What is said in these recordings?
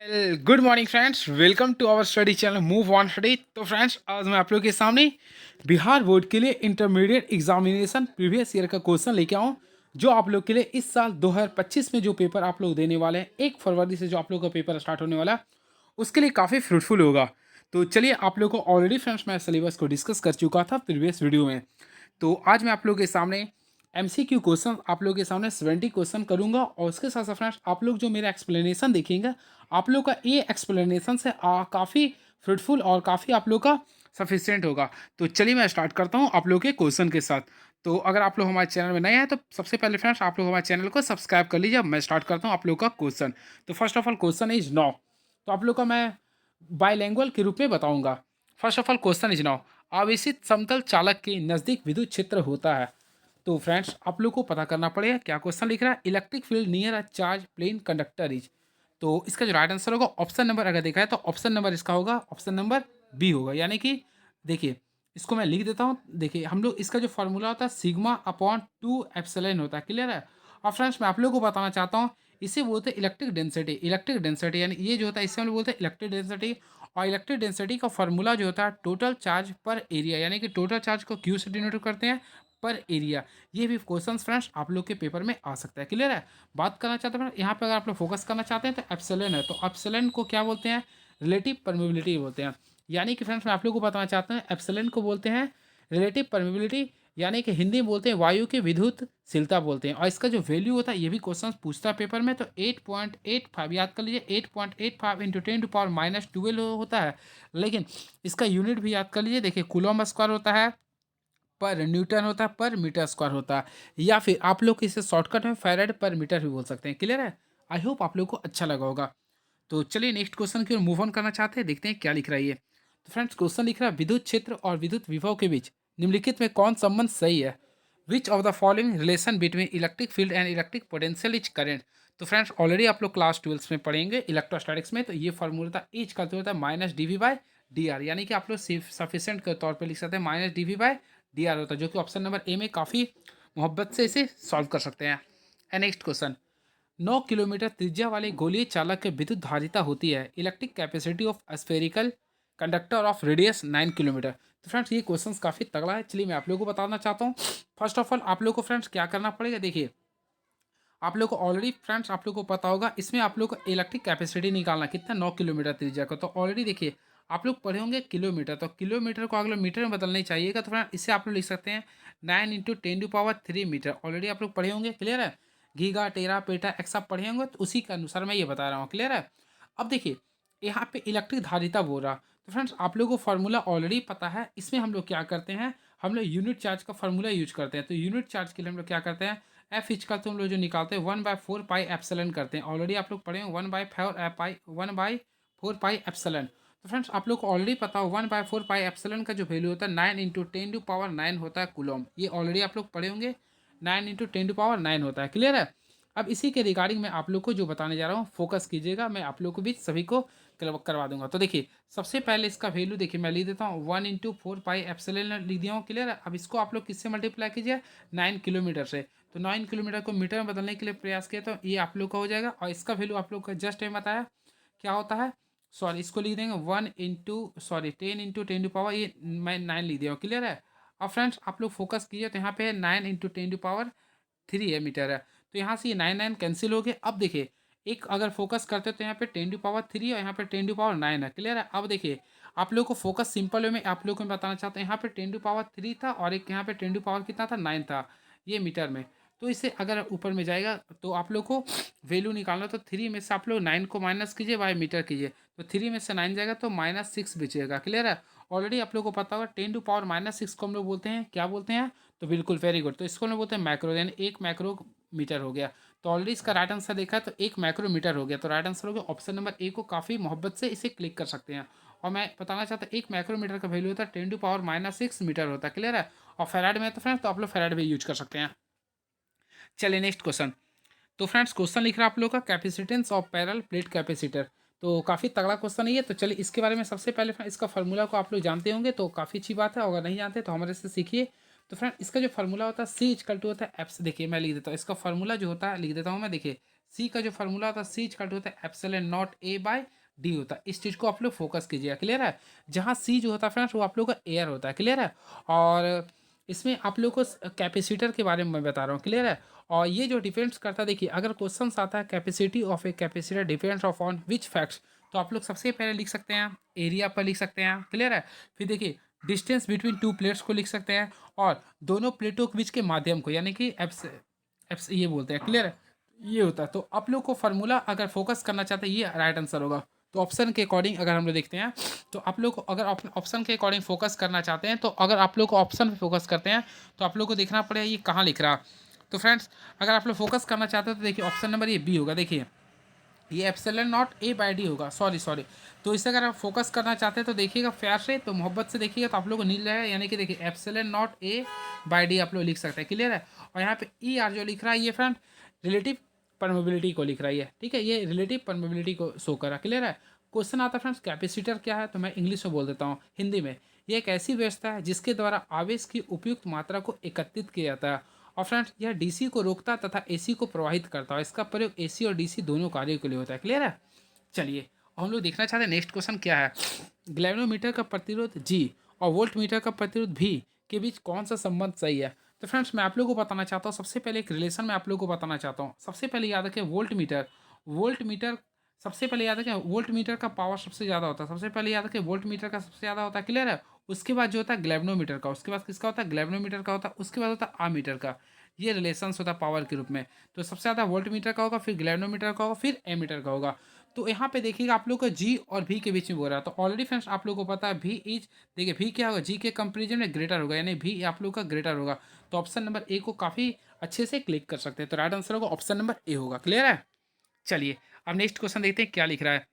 Good morning friends, welcome to our study channel move on study. तो friends, आज मैं आप लोगों के सामने बिहार बोर्ड के लिए इंटरमीडिएट एग्जामिनेशन प्रीवियस ईयर का क्वेश्चन लेके आऊँ, जो आप लोग के लिए इस साल 2025 में जो पेपर आप लोग देने वाले हैं, 1 फरवरी से जो आप लोग का पेपर स्टार्ट होने वाला है, उसके लिए काफ़ी फ्रूटफुल होगा। तो चलिए, आप लोग को ऑलरेडी फ्रेंड्स मैं सिलेबस को डिस्कस कर चुका था प्रीवियस वीडियो में। तो आज मैं आप लोग के सामने एमसीक्यू क्वेश्चन आप लोग के सामने 70 क्वेश्चन करूंगा, और उसके साथ साथ फ्रेंड्स आप लोग जो मेरा एक्सप्लेनेशन देखेंगे, आप लोग का ये एक्सप्लेनेशन से काफ़ी फ्रूटफुल और काफ़ी आप लोग का सफिशिएंट होगा। तो चलिए मैं स्टार्ट करता हूँ आप लोग के क्वेश्चन के साथ। तो अगर आप लोग हमारे चैनल में नए हैं तो सबसे पहले फ्रेंड्स आप लोग हमारे चैनल को सब्सक्राइब कर लीजिए। अब मैं स्टार्ट करता हूँ आप लोग का क्वेश्चन। तो first of all question is now. तो आप लोग का मैं बाइलैंग्वेज के रूप में बताऊंगा। First of all question is now. आवेशित समतल चालक के नज़दीक विद्युत क्षेत्र होता है। तो फ्रेंड्स आप लोग को पता करना पड़ेगा क्या क्वेश्चन लिख रहा है। Electric field near a charge plane conductor is. तो इसका जो राइट आंसर होगा ऑप्शन नंबर, अगर देखा है तो ऑप्शन नंबर इसका होगा ऑप्शन नंबर बी होगा। यानी कि देखिए, इसको मैं लिख देता हूँ। देखिए, हम लोग इसका जो फॉर्मूला होता है सिग्मा अपॉन 2 एप्सिलॉन होता है। क्लियर है। और फ्रेंड्स मैं आप लोगों को बताना चाहता हूँ, इसे बोलते हैं इलेक्ट्रिक डेंसिटी। इलेक्ट्रिक डेंसिटी यानी ये जो होता है, इसे हम लोग बोलते हैं इलेक्ट्रिक डेंसिटी। और इलेक्ट्रिक डेंसिटी का फॉर्मूला जो होता है टोटल चार्ज पर एरिया, यानी कि टोटल चार्ज को क्यू से डिनोट करते हैं पर एरिया। ये भी क्वेश्चन फ्रेंड्स आप लोग के पेपर में आ सकता है। क्लियर है। बात करना चाहते हैं यहाँ पे, अगर आप लोग फोकस करना चाहते हैं तो एप्सिलॉन है। तो एप्सिलॉन को क्या बोलते हैं? रिलेटिव परमिबिलिटी बोलते हैं। यानी कि फ्रेंड्स मैं आप लोग को बताना चाहता हूँ, एप्सिलॉन को बोलते हैं रिलेटिव परमिबिलिटी, यानी कि हिंदी में बोलते हैं वायु की विद्युतशीलता बोलते हैं। और इसका जो वैल्यू होता है ये भी क्वेश्चन पूछता है पेपर में। तो 8.85 याद कर लीजिए, 8.85 इंटू 10⁻⁻12 होता है। लेकिन इसका यूनिट भी याद कर लीजिए। देखिए, कूलम स्क्वायर होता है, पर न्यूटन होता है, पर मीटर स्क्वायर होता है, या फिर आप लोग इसे शॉर्टकट में फैराड पर मीटर भी बोल सकते हैं। क्लियर है। आई होप आप लोग को अच्छा लगा होगा। तो चलिए नेक्स्ट क्वेश्चन की ओर मूव ऑन करना चाहते हैं, देखते हैं क्या लिख रहा है ये। तो फ्रेंड्स क्वेश्चन लिख रहा है विद्युत क्षेत्र और विद्युत विभव के बीच निम्नलिखित में कौन संबंध सही है? विच of the following relation between electric field and electric potential is current. तो फ्रेंड्स ऑलरेडी आप लोग क्लास 12 में पढ़ेंगे इलेक्ट्रोस्टैटिक्स में। तो ये फॉर्मूला था इज करते होता है minus D V by D R, यानी कि आप लोग सफिशियंट के तौर पर लिख सकते हैं minus D V by D R होता है, जो कि ऑप्शन नंबर ए में काफ़ी मोहब्बत से इसे सॉल्व कर सकते हैं। Next question. 9 किलोमीटर त्रिज्या वाले गोलीय चालक के विद्युत धारिता होती है electric capacity of spherical conductor of radius 9 kilometre. तो फ्रेंड्स ये क्वेश्चंस काफ़ी तगड़ा है। चलिए मैं आप लोगों को बताना चाहता हूँ। फर्स्ट ऑफ ऑल आप लोग को फ्रेंड्स क्या करना पड़ेगा, देखिए आप लोग को ऑलरेडी फ्रेंड्स आप लोग को पता होगा, इसमें आप लोग को इलेक्ट्रिक कैपेसिटी निकालना कितना 9 किलोमीटर त्रिज्या का। तो ऑलरेडी देखिए आप लोग पढ़े होंगे किलोमीटर, तो किलोमीटर को अगले मीटर में बदलना ही चाहिएगा। तो फ्रेंड इससे आप लोग लिख सकते हैं 9 × 10⁻³ मीटर। ऑलरेडी आप लोग पढ़े होंगे। क्लियर है। गीगा टेरा पेटा एक सब पढ़े होंगे, तो उसी के अनुसार मैं ये बता रहा हूँ। क्लियर है। अब देखिए यहाँ पे इलेक्ट्रिक धारिता बोल रहा, तो फ्रेंड्स आप लोगों को फॉर्मूला ऑलरेडी पता है। इसमें हम लोग क्या करते हैं, हम लोग यूनिट चार्ज का फॉर्मूला यूज करते हैं। तो यूनिट चार्ज के लिए हम लोग क्या करते हैं, एफ इच का तो हम लोग जो निकालते हैं 1/4 पाई एप्सिलॉन करते हैं। ऑलरेडी आप लोग पढ़े हैं 1/4 पाई एप्सिलॉन। तो फ्रेंड्स आप लोग को ऑलरेडी पता हो 1/4 पाई एप्सिलॉन का जो वैल्यू होता है 9 × 10⁻⁹ होता है कूलम। ये ऑलरेडी आप लोग पढ़े होंगे 9 × 10⁻⁹ होता है। क्लियर है। अब इसी के रिगार्डिंग मैं आप लोग को जो बताने जा रहा हूँ फोकस कीजिएगा, मैं आप लोग को भी सभी को करवा दूंगा। तो देखिए सबसे पहले इसका वैल्यू देखिए मैं लिख देता हूँ 1/4 पाई एप्सिलॉन लिख दिया हूँ। क्लियर है। अब इसको आप लोग किससे मल्टीप्लाई कीजिए, 9 किलोमीटर से। तो 9 किलोमीटर को मीटर में बदलने के लिए प्रयास किया, तो ये आप लोग का हो जाएगा। और इसका वैल्यू आप लोग का जस्ट टाइम बताया क्या होता है, सॉरी इसको लिख देंगे 10 × 10 ये मैं 9 लिख दिया हूँ। क्लियर है। अब फ्रेंड्स आप लोग फोकस कीजिए, तो यहाँ पे 9 × 10⁻³ है मीटर है। तो यहाँ से ये 9 कैंसिल हो गए। अब देखिए एक अगर फोकस करते हो तो यहाँ पे 10⁻³ और यहाँ पे 10⁻9 है। क्लियर है। अब देखिए आप लोग को फोकस सिंपल वे में आप लोग को मैं बताना चाहता हूँ, यहाँ पे 10⁻³ था और एक यहाँ पे 10 कितना था 9 था, ये मीटर में। तो इसे अगर ऊपर में जाएगा तो आप लोग को वैल्यू निकालना, तो 3 में से आप लोग 9 को माइनस कीजिए बाय मीटर कीजिए, तो 3 में से 9 जाएगा तो -6 बचेगा। क्लियर है। ऑलरेडी आप लोग को पता होगा 10⁻⁻6 को हम लोग बोलते हैं क्या बोलते हैं, तो बिल्कुल वेरी गुड, तो इसको हम लोग बोलते हैं मैक्रो, यानी 1 माइक्रो मीटर हो गया। तो ऑलरेडी इसका राइट आंसर देखा है तो 1 माइक्रोमीटर हो गया। तो राइट आंसर हो गया ऑप्शन नंबर ए को काफ़ी मोहब्बत से इसे क्लिक कर सकते हैं। और मैं बताना चाहता हूँ 1 माइक्रोमीटर का वैल्यू होता है 10⁻⁻6 मीटर होता है। क्लियर है। और फेराड में तो फ्रेंड्स तो आप लोग फेराड भी यूज कर सकते हैं। चलिए नेक्स्ट क्वेश्चन। तो फ्रेंड्स क्वेश्चन लिख रहा है आप लोग का capacitance of parallel plate capacitor. तो काफ़ी तगड़ा क्वेश्चन है ये। तो चलिए इसके बारे में सबसे पहले इसका फार्मूला को आप लोग जानते होंगे तो काफ़ी अच्छी बात है, अगर नहीं जानते तो हमारे से सीखिए। तो फ्रेंड इसका जो फार्मूला होता है सी इक्वल टू होता है एफ। देखिए मैं लिख देता हूँ इसका फार्मूला जो होता है, लिख देता हूँ मैं। देखिए सी का जो फार्मूला होता है, सी इक्वल टू होता है epsilon naught A by D होता है। इस चीज़ को आप लोग फोकस कीजिएगा, क्लियर है। जहाँ सी जो होता है फ्रेंड्स वो आप लोग का एयर होता है, क्लियर है। और इसमें आप लोग को कैपेसिटर के बारे में मैं बता रहा हूँ, क्लियर है। और ये जो डिपेंड्स करता है, देखिए अगर क्वेश्चन आता है capacity of a capacitor depends of on which facts, तो आप लोग सबसे पहले लिख सकते हैं एरिया पर लिख सकते हैं, क्लियर है। फिर देखिए डिस्टेंस बिटवीन टू प्लेट्स को लिख सकते हैं, और दोनों प्लेटों के बीच के माध्यम को, यानी कि एप्स एप्स ये बोलते हैं, क्लियर है। ये होता है। तो आप लोग को फार्मूला अगर फोकस करना चाहते हैं, ये राइट आंसर होगा। तो ऑप्शन के अकॉर्डिंग अगर हम लोग देखते हैं, तो आप लोग को अगर ऑप्शन के अकॉर्डिंग फोकस करना चाहते हैं, तो अगर आप लोग को ऑप्शन पे फोकस करते हैं, तो आप लोग को देखना पड़ेगा ये कहाँ लिख रहा। तो फ्रेंड्स अगर आप लोग फोकस करना चाहते हो तो देखिए ऑप्शन नंबर ये बी होगा। देखिए ये epsilon naught A by D होगा, सॉरी सॉरी। तो इसे अगर आप फोकस करना चाहते हैं तो देखिएगा प्यार से, तो मोहब्बत से देखिएगा, तो आप लोग को नील जाएगा, यानी कि देखिए epsilon naught A by D आप लोग लिख सकते हैं, क्लियर है। और यहाँ पे ई आर जो लिख रहा है ये फ्रेंड रिलेटिव परमेबिलिटी को लिख रहा है, ठीक है, ये रिलेटिव परमेबिलिटी को शो करा, क्लियर है। क्वेश्चन आता है फ्रेंड्स कैपेसिटर क्या है, तो मैं इंग्लिश में बोल देता हूँ हिंदी में। ये एक ऐसी व्यवस्था है जिसके द्वारा आवेश की उपयुक्त मात्रा को एकत्रित किया जाता है, और फ्रेंड्स यह डीसी को रोकता तथा एसी को प्रवाहित करता है। इसका प्रयोग एसी और डीसी दोनों कार्यों के लिए होता है, क्लियर है। चलिए हम लोग देखना चाहते हैं नेक्स्ट क्वेश्चन क्या है। ग्लैविनोमीटर का प्रतिरोध जी और वोल्ट मीटर का प्रतिरोध भी के बीच कौन सा संबंध सही है। तो फ्रेंड्स मैं आप लोगों को बताना चाहता हूँ, सबसे पहले एक रिलेशन मैं आप लोगों को बताना चाहता हूँ। सबसे पहले याद रखें वोल्ट मीटर सबसे पहले याद रखें वोल्ट मीटर का पावर सबसे ज़्यादा होता है। सबसे पहले याद रखें वोल्ट मीटर का सबसे ज़्यादा होता है, क्लियर है। उसके बाद जो होता है ग्लैविनोमीटर का, उसके बाद किसका होता है ग्लैविनोमीटर का होता है, उसके बाद होता है आमीटर का। ये रिलेशंस होता है पावर के रूप में। तो सबसे ज़्यादा वोल्ट मीटर का होगा, फिर ग्लैविनोमीटर का होगा, फिर एमीटर का होगा। तो यहाँ पे देखिएगा आप लोग का जी और भी के बीच में बोल रहा है, तो ऑलरेडी फ्रेंड्स आप लोग को पता है भी इज, देखिए भी क्या होगा, जी के कंपेरिजन में ग्रेटर होगा, यानी भी आप लोग का ग्रेटर होगा। तो ऑप्शन नंबर ए को काफ़ी अच्छे से क्लिक कर सकते हैं। तो राइट आंसर होगा ऑप्शन नंबर ए होगा, क्लियर है। चलिए अब नेक्स्ट क्वेश्चन देखते हैं क्या लिख रहा है।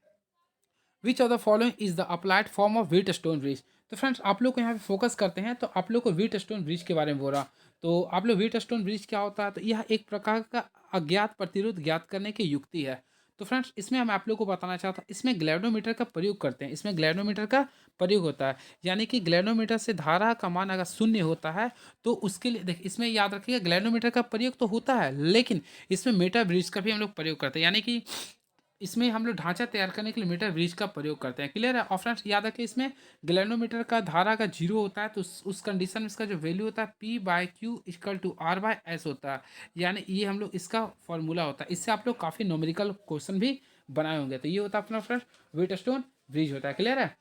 विच of the following is the applied form of wheat stone bridge. तो फ्रेंड्स आप लोग को यहाँ पे फोकस करते हैं, तो आप लोग को व्हीट स्टोन ब्रिज के बारे में बोल रहा। तो आप लोग व्हीट स्टोन ब्रिज क्या होता है, तो यह एक प्रकार का अज्ञात प्रतिरोध ज्ञात करने की युक्ति है। तो फ्रेंड्स इसमें हम आप लोग को बताना चाहता हूँ, इसमें ग्लैविनोमीटर का प्रयोग करते हैं, इसमें ग्लैविनोमीटर का प्रयोग होता है। यानी कि ग्लैविनोमीटर से धारा का मान अगर शून्य होता है, तो उसके लिए देख इसमें याद रखिएगा ग्लैविनोमीटर का प्रयोग तो होता है, लेकिन इसमें मीटर ब्रिज का भी हम लोग प्रयोग करते हैं। यानी कि इसमें हम लोग ढांचा तैयार करने के लिए मीटर ब्रिज का प्रयोग करते हैं, क्लियर है। और फ्रेंड्स याद रखें इसमें ग्लैविनोमीटर का धारा का जीरो होता है, तो उस कंडीशन में इसका जो वैल्यू होता है P by Q equal to R by S होता है। यानी ये हम लोग इसका फॉर्मूला होता है। इससे आप लोग काफ़ी न्यूमेरिकल क्वेश्चन भी बनाए होंगे। तो ये होता है अपना फ्रेंड्स व्हीटस्टोन ब्रिज होता है, क्लियर है।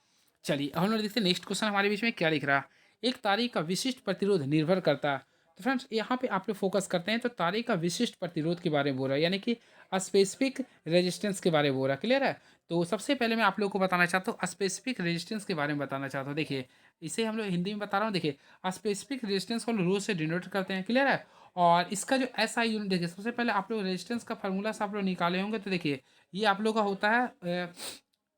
चलिए अब हम लोग देखते हैं नेक्स्ट क्वेश्चन हमारे बीच में क्या लिख रहा है। एक तारे का विशिष्ट प्रतिरोध निर्भर करता है। तो फ्रेंड्स यहाँ पे आप लोग फोकस करते हैं, तो तारे का विशिष्ट प्रतिरोध के बारे में बोल रहा है, यानी कि स्पेसिफिक रेजिस्टेंस के बारे में बोल रहा है, क्लियर है। तो सबसे पहले मैं आप लोग को बताना चाहता हूँ स्पेसिफिक रेजिस्टेंस के बारे में बताना चाहता हूँ। देखिए इसे हम लोग हिंदी में बता रहा हूँ। देखिए स्पेसिफिक रेजिस्टेंस को रो से डिनोट करते हैं, क्लियर है। और इसका जो एस आई यूनिट देखिए, सबसे पहले आप लोग रेजिस्टेंस का फार्मूला से आप लोग निकाले होंगे, तो देखिए ये आप लोग का होता है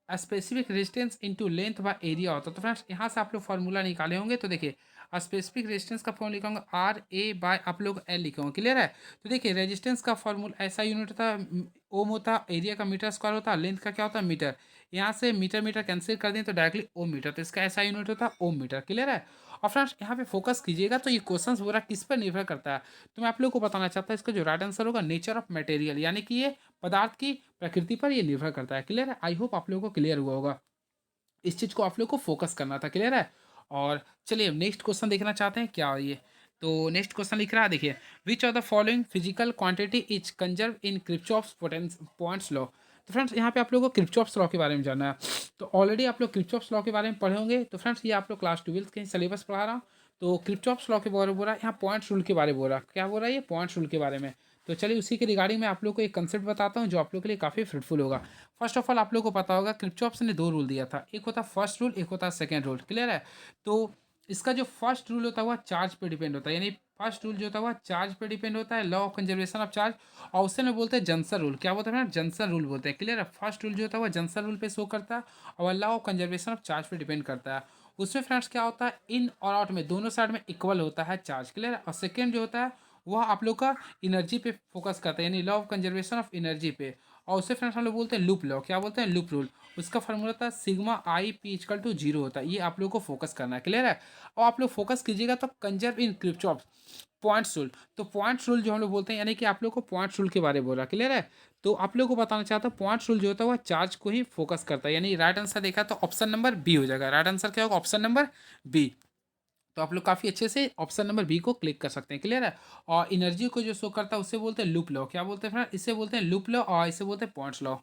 specific resistance into length by area होता है। तो फ्रेंड्स यहाँ से आप लोग फार्मूला निकाले होंगे, तो देखिए स्पेसिफिक रेजिस्टेंस का फॉर्म लिखा आर ए बाय आप लोग एल लिखे होंगे, क्लियर है। तो देखिए रेजिस्टेंस का फॉर्मूला ऐसा यूनिट होता है ओम होता है, एरिया का मीटर स्क्वायर होता है, लेंथ का क्या होता है मीटर। यहाँ से मीटर मीटर कैंसिल कर दें तो डायरेक्टली ओम मीटर, तो इसका ऐसा यूनिट होता है ओम मीटर, क्लियर है। और फ्रेंड्स यहाँ पे फोकस कीजिएगा, तो ये क्वेश्चन पूरा किस पर निर्भर करता है, तो मैं आप लोग को बताना चाहता हूँ इसका जो राइट आंसर होगा नेचर ऑफ मटेरियल, यानी कि ये पदार्थ की प्रकृति पर ये निर्भर करता है, क्लियर है। आई होप आप लोगों को क्लियर हुआ होगा। इस चीज़ को आप लोग को फोकस करना था, क्लियर है। और चलिए नेक्स्ट क्वेश्चन देखना चाहते हैं क्या ये। तो नेक्स्ट क्वेश्चन लिख रहा है, देखिए which of the following physical quantity is conserve in Kirchhoff's points law. तो फ्रेंड्स यहाँ पे आप लोगों को क्रिप्चॉफ्स लॉ के बारे में जानना है। तो ऑलरेडी आप लोग क्रिप्चॉफ्स लॉ के बारे में पढ़े होंगे। तो फ्रेंड्स ये आप लोग क्लास 12th के सिलेबस पढ़ा रहा हूँ। तो क्रिप्चॉफ्स लॉ के बारे में बोल रहा है, यहाँ पॉइंट्स रूल के बारे में बोल रहा है, क्या बोल रहा है ये पॉइंट्स रूल के बारे में। तो चलिए उसी के रिगार्डिंग मैं आप लोग को एक कंसेप्ट बताता हूँ जो आप लोग के लिए काफ़ी फ्रूटफुल होगा। फर्स्ट ऑफ ऑल आप लोग को पता होगा क्रिप्चॉफ्स ने दो रूल दिया था, एक होता फर्स्ट रूल, एक होता सेकेंड रूल, क्लियर है। तो इसका जो फर्स्ट रूल होता है वह चार्ज पे डिपेंड होता है, यानी फर्स्ट रूल जो होता है वह चार्ज पे डिपेंड होता है, law of conservation of charge. और उससे में बोलते हैं जंसन रूल, क्या बोलते हैं जंसन रूल बोलते हैं, क्लियर है। फर्स्ट रूल जो होता है वह जंसन रूल पे शो करता है, और law of conservation of charge पे डिपेंड करता है। उसमें फ्रेंड्स क्या होता है इन और आउट में दोनों साइड में इक्वल होता है चार्ज, क्लियर है। और सेकेंड जो होता है वह आप लोग का एनर्जी पे फोकस करता है, यानी law of conservation of energy पे। और उससे फ्रेंड्स हम लोग बोलते हैं लूप लॉ, क्या बोलते हैं लूप रूल। उसका फार्मूला था sigma I P equal to 0 होता है। ये आप लोग को फोकस करना है, क्लियर है। और आप लोग फोकस कीजिएगा तो कंजर्व इन किरचॉफ पॉइंट्स रूल। तो पॉइंट्स रूल जो हम लोग बोलते हैं, यानी कि आप लोग को पॉइंट्स रूल के बारे में बोल रहा है, क्लियर है। तो आप लोग को बताना चाहता हूँ पॉइंट्स रूल जो होता है वह चार्ज को ही फोकस करता है, यानी राइट आंसर देखा तो ऑप्शन नंबर बी हो जाएगा। राइट आंसर क्या होगा? Option number B. तो आप लोग काफ़ी अच्छे से ऑप्शन नंबर बी को क्लिक कर सकते हैं, क्लियर है। और एनर्जी को जो शो करता है उससे बोलते हैं लूप लॉ। क्या बोलते हैं फ्रेंड? इससे बोलते हैं लूप लॉ और इसे बोलते हैं पॉइंट्स लॉ।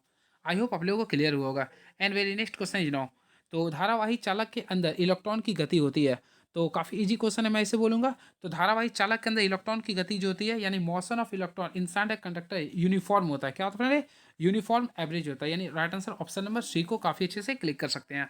आई होप आप लोगों को क्लियर हुआ होगा। And very next question is now. तो धारावाही चालक के अंदर इलेक्ट्रॉन की गति होती है। तो काफ़ी इजी क्वेश्चन है, मैं इसे बोलूंगा। तो धारावाही चालक के अंदर इलेक्ट्रॉन की गति जो होती है, यानी motion of electron inside a conductor uniform होता है। क्या होता है फ्रेंड? यूनिफॉर्म एवरेज होता है, यानी right answer option number C को काफ़ी अच्छे से क्लिक कर सकते हैं।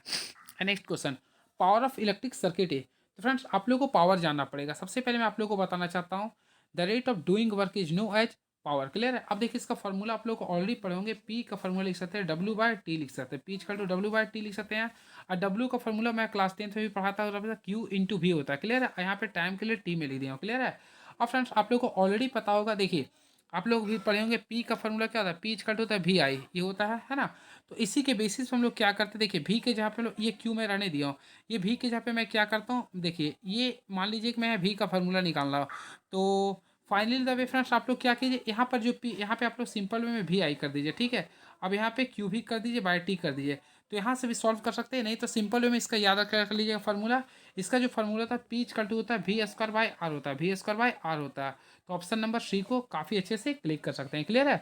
Next question, power of electric circuit है। तो फ्रेंड्स आप लोगों को पावर जानना पड़ेगा। सबसे पहले मैं आप लोगों को बताना चाहता हूँ the rate of doing work is know as power, clear है। अब देखिए इसका फॉर्मूला आप लोग को ऑलरेडी पढ़े होंगे। पी का फॉर्मूला लिख सकते हैं डब्ल्यू बाय टी लिख सकते हैं, P equal to W by T लिख सकते हैं। और डब्ल्यू का फॉर्मूला मैं क्लास 10th में भी पढ़ाता हूँ, क्यू इंटू भी होता है, क्लियर है। यहाँ पे टाइम के लिए टी में लिख दिया हूँ, क्लियर है। और फ्रेंड्स आप लोग को ऑलरेडी पता होगा, देखिए आप लोग भी पढ़े होंगे पी का फॉर्मूला क्या होता है, पी इक्वल टू होता है वी आई, ये होता है ना। तो इसी के बेसिस पे हम लोग क्या करते हैं, देखिए भी के जहाँ पे लोग ये क्यू में रहने दिया हूँ, ये भी के जहाँ पे मैं क्या करता हूँ, देखिए ये मान लीजिए कि मैं भी का फार्मूला निकाल रहा हूँ। तो फाइनली द वे फ्रेंड्स आप लोग क्या कीजिए, यहाँ पर जो पी, यहाँ पे आप लोग सिंपल वे में भी आई कर दीजिए, ठीक है। अब यहाँ पे क्यू भी कर दीजिए, बाय टी कर दीजिए। तो यहाँ से भी सॉल्व कर सकते हैं, नहीं तो सिंपल वे में इसका याद कर लीजिएगा फार्मूला। इसका जो फार्मूला था पी इक्वल टू होता है वी स्क्वायर बाय आर होता है, वी स्क्वायर बाय आर होता है। तो ऑप्शन नंबर सी को काफ़ी अच्छे से क्लिक कर सकते हैं, क्लियर है।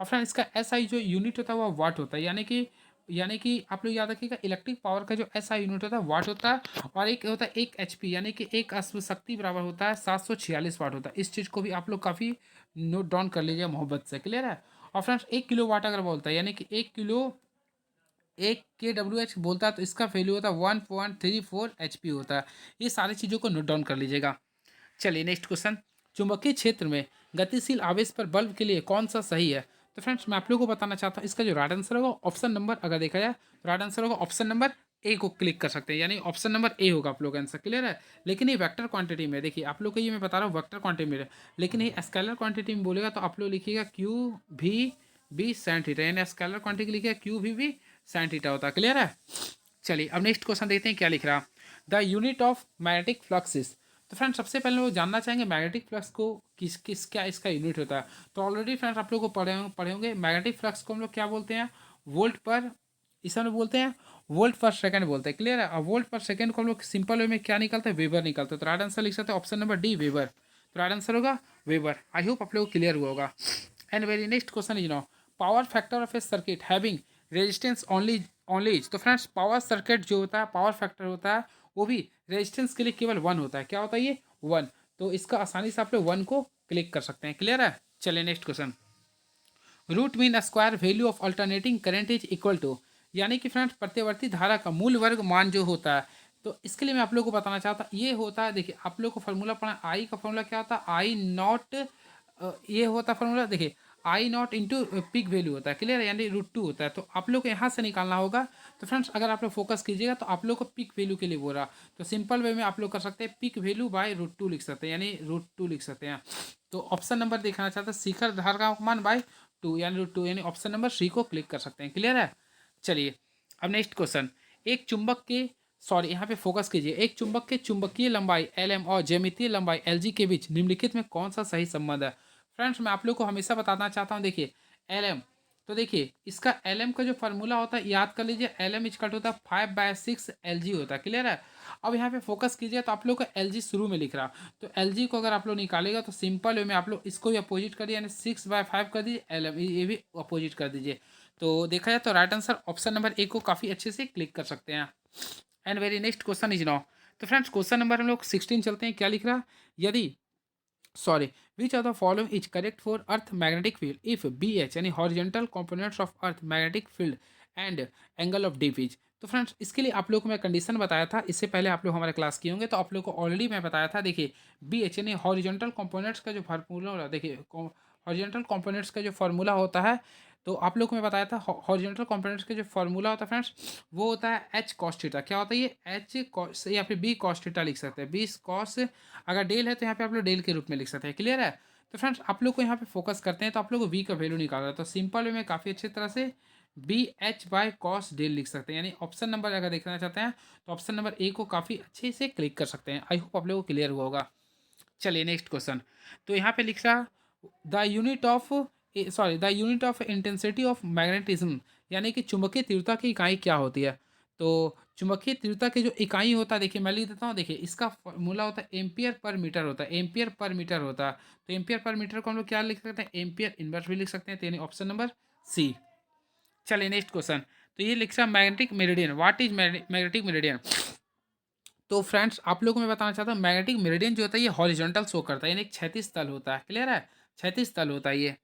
और फ्रेंड इसका एस आई जो यूनिट होता है वह वाट होता है, यानी कि आप लोग याद रखिएगा इलेक्ट्रिक पावर का जो एसआई यूनिट होता है वाट होता है। और एक होता है एक एचपी, यानी कि एक अश्व शक्ति बराबर होता है 746 वाट होता है। इस चीज़ को भी आप लोग काफ़ी नोट डाउन कर लीजिए मोहब्बत से, क्लियर है। और फ्रेंड्स 1 किलो वाट अगर बोलता है, यानी कि 1 किलो, 1 kWh बोलता है, तो इसका वैल्यू होता है 1.34 HP होता है। ये सारी चीज़ों को नोट डाउन कर लीजिएगा। चलिए नेक्स्ट क्वेश्चन, चुंबकीय क्षेत्र में गतिशील आवेश पर बल्ब के लिए कौन सा सही है। तो फ्रेंड्स मैं आप लोगों को बताना चाहता हूँ इसका जो राइट आंसर होगा ऑप्शन नंबर, अगर देखा जाए तो राइट आंसर होगा ऑप्शन नंबर ए को क्लिक कर सकते हैं, यानी ऑप्शन नंबर ए होगा आप लोग का आंसर, क्लियर है। लेकिन ये वेक्टर क्वांटिटी में, देखिए आप लोग को ये मैं बता रहा हूँ वेक्टर क्वांटिटी में, लेकिन ये स्केलर क्वांटिटी में बोलेगा तो आप लोग लिखिएगा क्यू भी बी साइन थीटा, यानी स्केलर क्वांटिटी लिखिएगा क्यू भी साइन थीटा होता है, क्लियर है। चलिए अब नेक्स्ट क्वेश्चन देखते हैं क्या लिख रहा। The unit of magnetic flux is. तो फ्रेंड्स सबसे पहले वो जानना चाहेंगे मैग्नेटिक फ्लक्स को किस किस क्या इसका यूनिट होता है। तो ऑलरेडी फ्रेंड्स आप लोग को पढ़े होंगे मैग्नेटिक फ्लक्स को हम लोग क्या बोलते हैं, वोल्ट पर, इसे हम लोग बोलते हैं वोल्ट पर सेकंड बोलते हैं, क्लियर है। और वोल्ट पर सेकंड को हम लोग सिंपल वे में क्या निकलते हैं, वेबर निकलते हैं। तो राइट आंसर लिख सकते हैं ऑप्शन नंबर डी वेबर। तो राइट आंसर होगा वेबर। आई होप आप लोग को क्लियर हुआ होगा। And very next question is now, power factor of A circuit having resistance only. तो फ्रेंड्स पावर सर्किट जो होता है, पावर फैक्टर होता है वो भी रेजिस्टेंस के लिए केवल 1 होता है। क्या होता है ये 1। तो इसका आसानी से आप लोग 1 को क्लिक कर सकते हैं, क्लियर है। चलिए next question, root mean square value of alternating current is equal to, यानी कि फ्रेंड्स प्रत्यवर्ती धारा का मूल वर्ग मान जो होता है। तो इसके लिए मैं आप लोग को बताना चाहता हूँ, ये होता है, देखिए आप लोग को फॉर्मूला पढ़ा, आई का फॉर्मूला क्या होता है, आई नॉट, ये होता है फॉर्मूला, देखिए आई नॉट इंटू पिक वैल्यू होता है, क्लियर है, यानी √2 होता है। तो आप लोग को यहाँ से निकालना होगा। तो फ्रेंड्स अगर आप लोग फोकस कीजिएगा तो आप लोग को पिक वैल्यू के लिए बोल रहा, तो सिंपल वे में आप लोग कर सकते हैं पिक वैल्यू बाय √2 लिख सकते हैं, यानी √2 लिख सकते हैं। तो ऑप्शन नंबर देखना चाहते हैं शिखर धार का मान बाय 2, यानी √2, यानी ऑप्शन नंबर सी को क्लिक कर सकते हैं, क्लियर है। चलिए अब नेक्स्ट क्वेश्चन, एक चुंबक के, सॉरी यहाँ पे फोकस कीजिए, एक चुंबक के चुंबकीय लंबाई LM और ज्यामितीय लंबाई LG के बीच निम्नलिखित में कौन सा सही संबंध है। फ्रेंड्स मैं आप लोग को हमेशा बताना चाहता हूँ, देखिए LM, तो देखिए इसका LM का जो फार्मूला होता है याद कर लीजिए, LM इक्वल होता है 5/6 LG होता है, क्लियर है। अब यहाँ पे फोकस कीजिए तो आप लोग का LG शुरू में लिख रहा, तो LG को अगर आप लोग निकालेगा तो सिंपल वे में आप लोग इसको भी अपोजिट करिए, यानी 6/5 कर दीजिए, LM ये भी अपोजिट कर दीजिए। तो देखा जाए तो right answer option number A को काफ़ी अच्छे से क्लिक कर सकते हैं। And very next question is now. तो फ्रेंड्स क्वेश्चन नंबर हम लोग 16 चलते हैं, क्या लिख रहा, यदि, sorry, which of the following is correct for earth magnetic field if BH, यानी horizontal components of earth magnetic field and angle of DPs. तो फ्रेंड्स इसके लिए आप लोग को मैं कंडीशन बताया था, इससे पहले आप लोग हमारे क्लास किए होंगे, तो आप लोग को ऑलरेडी मैं बताया था, देखिए BH यानी हॉरिजॉन्टल कंपोनेंट्स का जो फार्मूला, देखिए हॉरिजॉन्टल कंपोनेंट्स का जो फार्मूला होता है, तो आप लोग को मैं बताया था हॉरिजॉन्टल कंपोनेंट्स का जो फार्मूला होता है फ्रेंड्स, वो होता है H cos थीटा। क्या होता है ये H cos, या फिर B cos थीटा लिख सकते हैं, B cos, अगर डेल है तो यहाँ पे आप लोग डेल के रूप में लिख सकते हैं, क्लियर है। तो फ्रेंड्स आप लोग को यहाँ पे फोकस करते हैं, तो आप लोग को V का वैल्यू निकालना है, तो सिंपल वे में काफ़ी अच्छी तरह से B H by cos del लिख सकते हैं, यानी ऑप्शन नंबर अगर देखना चाहते हैं तो ऑप्शन नंबर ए को काफ़ी अच्छे से क्लिक कर सकते हैं। आई होप आप लोगों को क्लियर हुआ होगा। चलिए नेक्स्ट क्वेश्चन। तो यहाँ पे लिख रहा the unit of intensity of magnetism, यानी कि चुंबकीय तीव्रता की इकाई क्या होती है। तो चुंबकीय तीव्रता की जो इकाई होता है, देखिए मैं लिख देता हूँ, देखिए इसका फॉर्मूला होता है एम्पियर पर मीटर होता है, एम्पियर पर मीटर होता है। तो एम्पियर पर मीटर को हम लोग क्या लिख सकते हैं, एम्पियर इनवर्स भी लिख सकते हैं, तो यानी ऑप्शन नंबर सी। चलिए नेक्स्ट क्वेश्चन। तो ये लिख रहा magnetic meridian, what is magnetic meridian. तो फ्रेंड्स आप लोगों को मैं बताना चाहता हूँ, मैग्नेटिक मेरिडियन जो होता है ये हॉरिजॉन्टल शो करता है, यानी एक क्षैतिज तल होता है, क्लियर है, क्षैतिज तल होता है ये।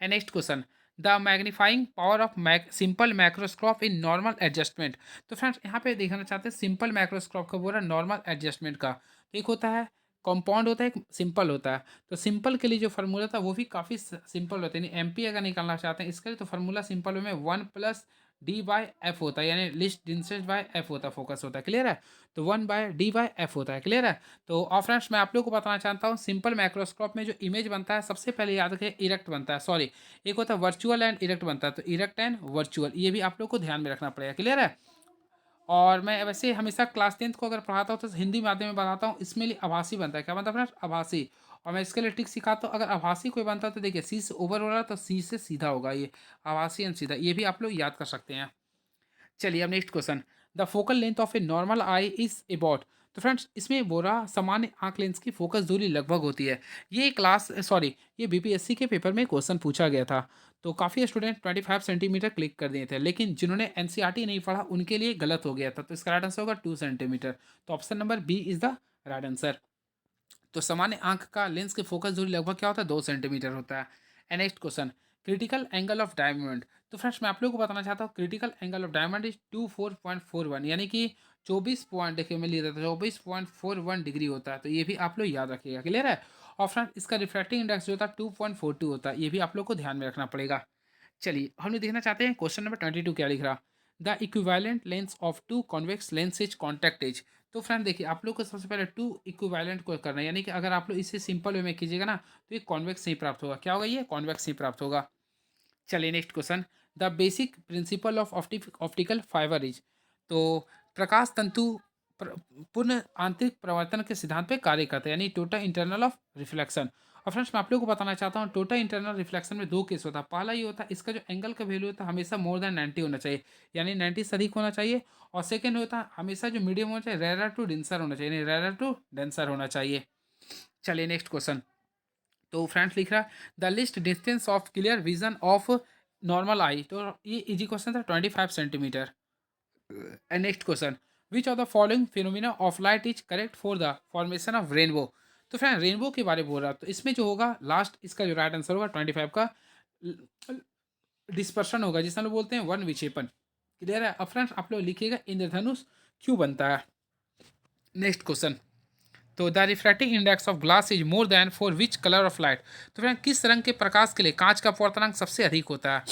And next question, the magnifying power of simple microscope in normal adjustment. तो फ्रेंड्स यहाँ पे देखना चाहते हैं सिंपल माइक्रोस्कोप का बोल रहा है नॉर्मल एडजस्टमेंट का। तो एक होता है कंपाउंड होता है, एक सिंपल होता है। तो सिंपल के लिए जो फार्मूला था वो भी काफ़ी सिंपल होता है, यानी एमपी अगर निकालना चाहते हैं इसके लिए तो फार्मूला सिंपल में 1+d/f होता है, यानी लिस्ट डिस्टेंस बाय एफ होता है, फोकस होता है, क्लियर है। तो 1/d/f होता है, क्लियर है। तो और फ्रेंड्स मैं आप लोग को बताना चाहता हूँ सिंपल माइक्रोस्कोप में जो इमेज बनता है सबसे पहले याद रखिए इरेक्ट बनता है, सॉरी एक होता है वर्चुअल एंड इरेक्ट बनता है, तो इरेक्ट एंड वर्चुअल ये भी आप लोग को ध्यान में रखना पड़ेगा, क्लियर है। और मैं वैसे हमेशा क्लास 10th को अगर पढ़ाता हूँ तो हिंदी माध्यम में बताता हूँ, इसमें लिए आभासी बनता है, क्या बनता है फ्रेंड्स, आभासी। और मैं इसके लिए ट्रिक सिखाता हूँ, अगर आभासी कोई बनता है तो देखिए सी से ओवर हो रहा है तो सी से सीधा होगा, ये आभासी एंड सीधा, ये भी आप लोग याद कर सकते हैं। चलिए अब next question, the focal length of a normal I is about. तो फ्रेंड्स इसमें बोरा सामान्य आंख लेंस की फोकस दूरी लगभग होती है। ये क्लास सॉरी ये बीपीएससी के पेपर में क्वेश्चन पूछा गया था। तो काफ़ी स्टूडेंट 25 सेंटीमीटर क्लिक कर दिए थे, लेकिन जिन्होंने एनसीईआरटी नहीं पढ़ा उनके लिए गलत हो गया था, तो इसका राइट आंसर होगा 2 सेंटीमीटर। तो option number B is the right answer. तो सामान्य आंख का लेंस की फोकस दूरी लगभग क्या होता है, 2 सेंटीमीटर होता है। And next question, critical angle of diamond. तो फ्रेंड्स मैं आप लोगों को बताना चाहता हूँ critical angle of diamond is 24.41, यानी कि 24 पॉइंट, देखिए मैं लिया था 24.41 डिग्री होता है, तो ये भी आप लोग याद रखिएगा, क्लियर है। और फ्रेंड्स इसका रिफ्रैक्टिंग इंडेक्स जो होता है 2.42 होता है, ये भी आप लोग को ध्यान में रखना पड़ेगा। चलिए हम लोग देखना चाहते हैं क्वेश्चन नंबर 22 क्या लिख रहा, the equivalent lens of two convex lenses contact as. तो फ्रेंड देखिए आप लोग को सबसे पहले टू इक्विवेलेंट को करना है, यानी कि अगर आप लोग इसे सिंपल वे में कीजिएगा ना तो ये कॉन्वेक्स ही प्राप्त होगा, क्या होगा, ये कॉन्वेक्स ही प्राप्त होगा। चलिए next question, the basic principle of optical fibre is. तो प्रकाश तंतु पूर्ण आंतरिक प्रवर्तन के सिद्धांत पे कार्य करता है, यानी टोटल इंटरनल ऑफ रिफ्लेक्शन। और फ्रेंड्स मैं आप लोगों को बताना चाहता हूँ टोटल इंटरनल रिफ्लेक्शन में दो केस होता है, पहला ये होता है इसका जो एंगल का वैल्यू होता है हमेशा मोर देन 90 होना चाहिए, यानी 90 से अधिक होना चाहिए। और सेकेंड होता है हमेशा जो मीडियम होना चाहिए रेयर टू डेंसर होना चाहिए, यानी रेयर टू डेंसर होना चाहिए। चलिए नेक्स्ट क्वेश्चन। तो फ्रेंड्स लिख रहा है the least distance of clear vision of normal eye. तो ये इजी क्वेश्चन था, 25 centimetre. And next question, which of the following phenomena of light is correct for the formation of rainbow. तो friend rainbow के बारे में बोल रहा, तो इसमें जो होगा लास्ट इसका जो राइट आंसर होगा 25 का डिस्पर्शन होगा, जिसे हम लोग बोलते हैं वन विक्षेपण, क्लियर है। अब फ्रेंड्स आप लोग लिखिएगा इंद्रधनुष क्यों बनता है। नेक्स्ट क्वेश्चन, तो the refracting index of glass is more than for which colour of light. तो फ्रेंड किस रंग के प्रकाश के लिए कांच का अपवर्तनांक सबसे अधिक होता है।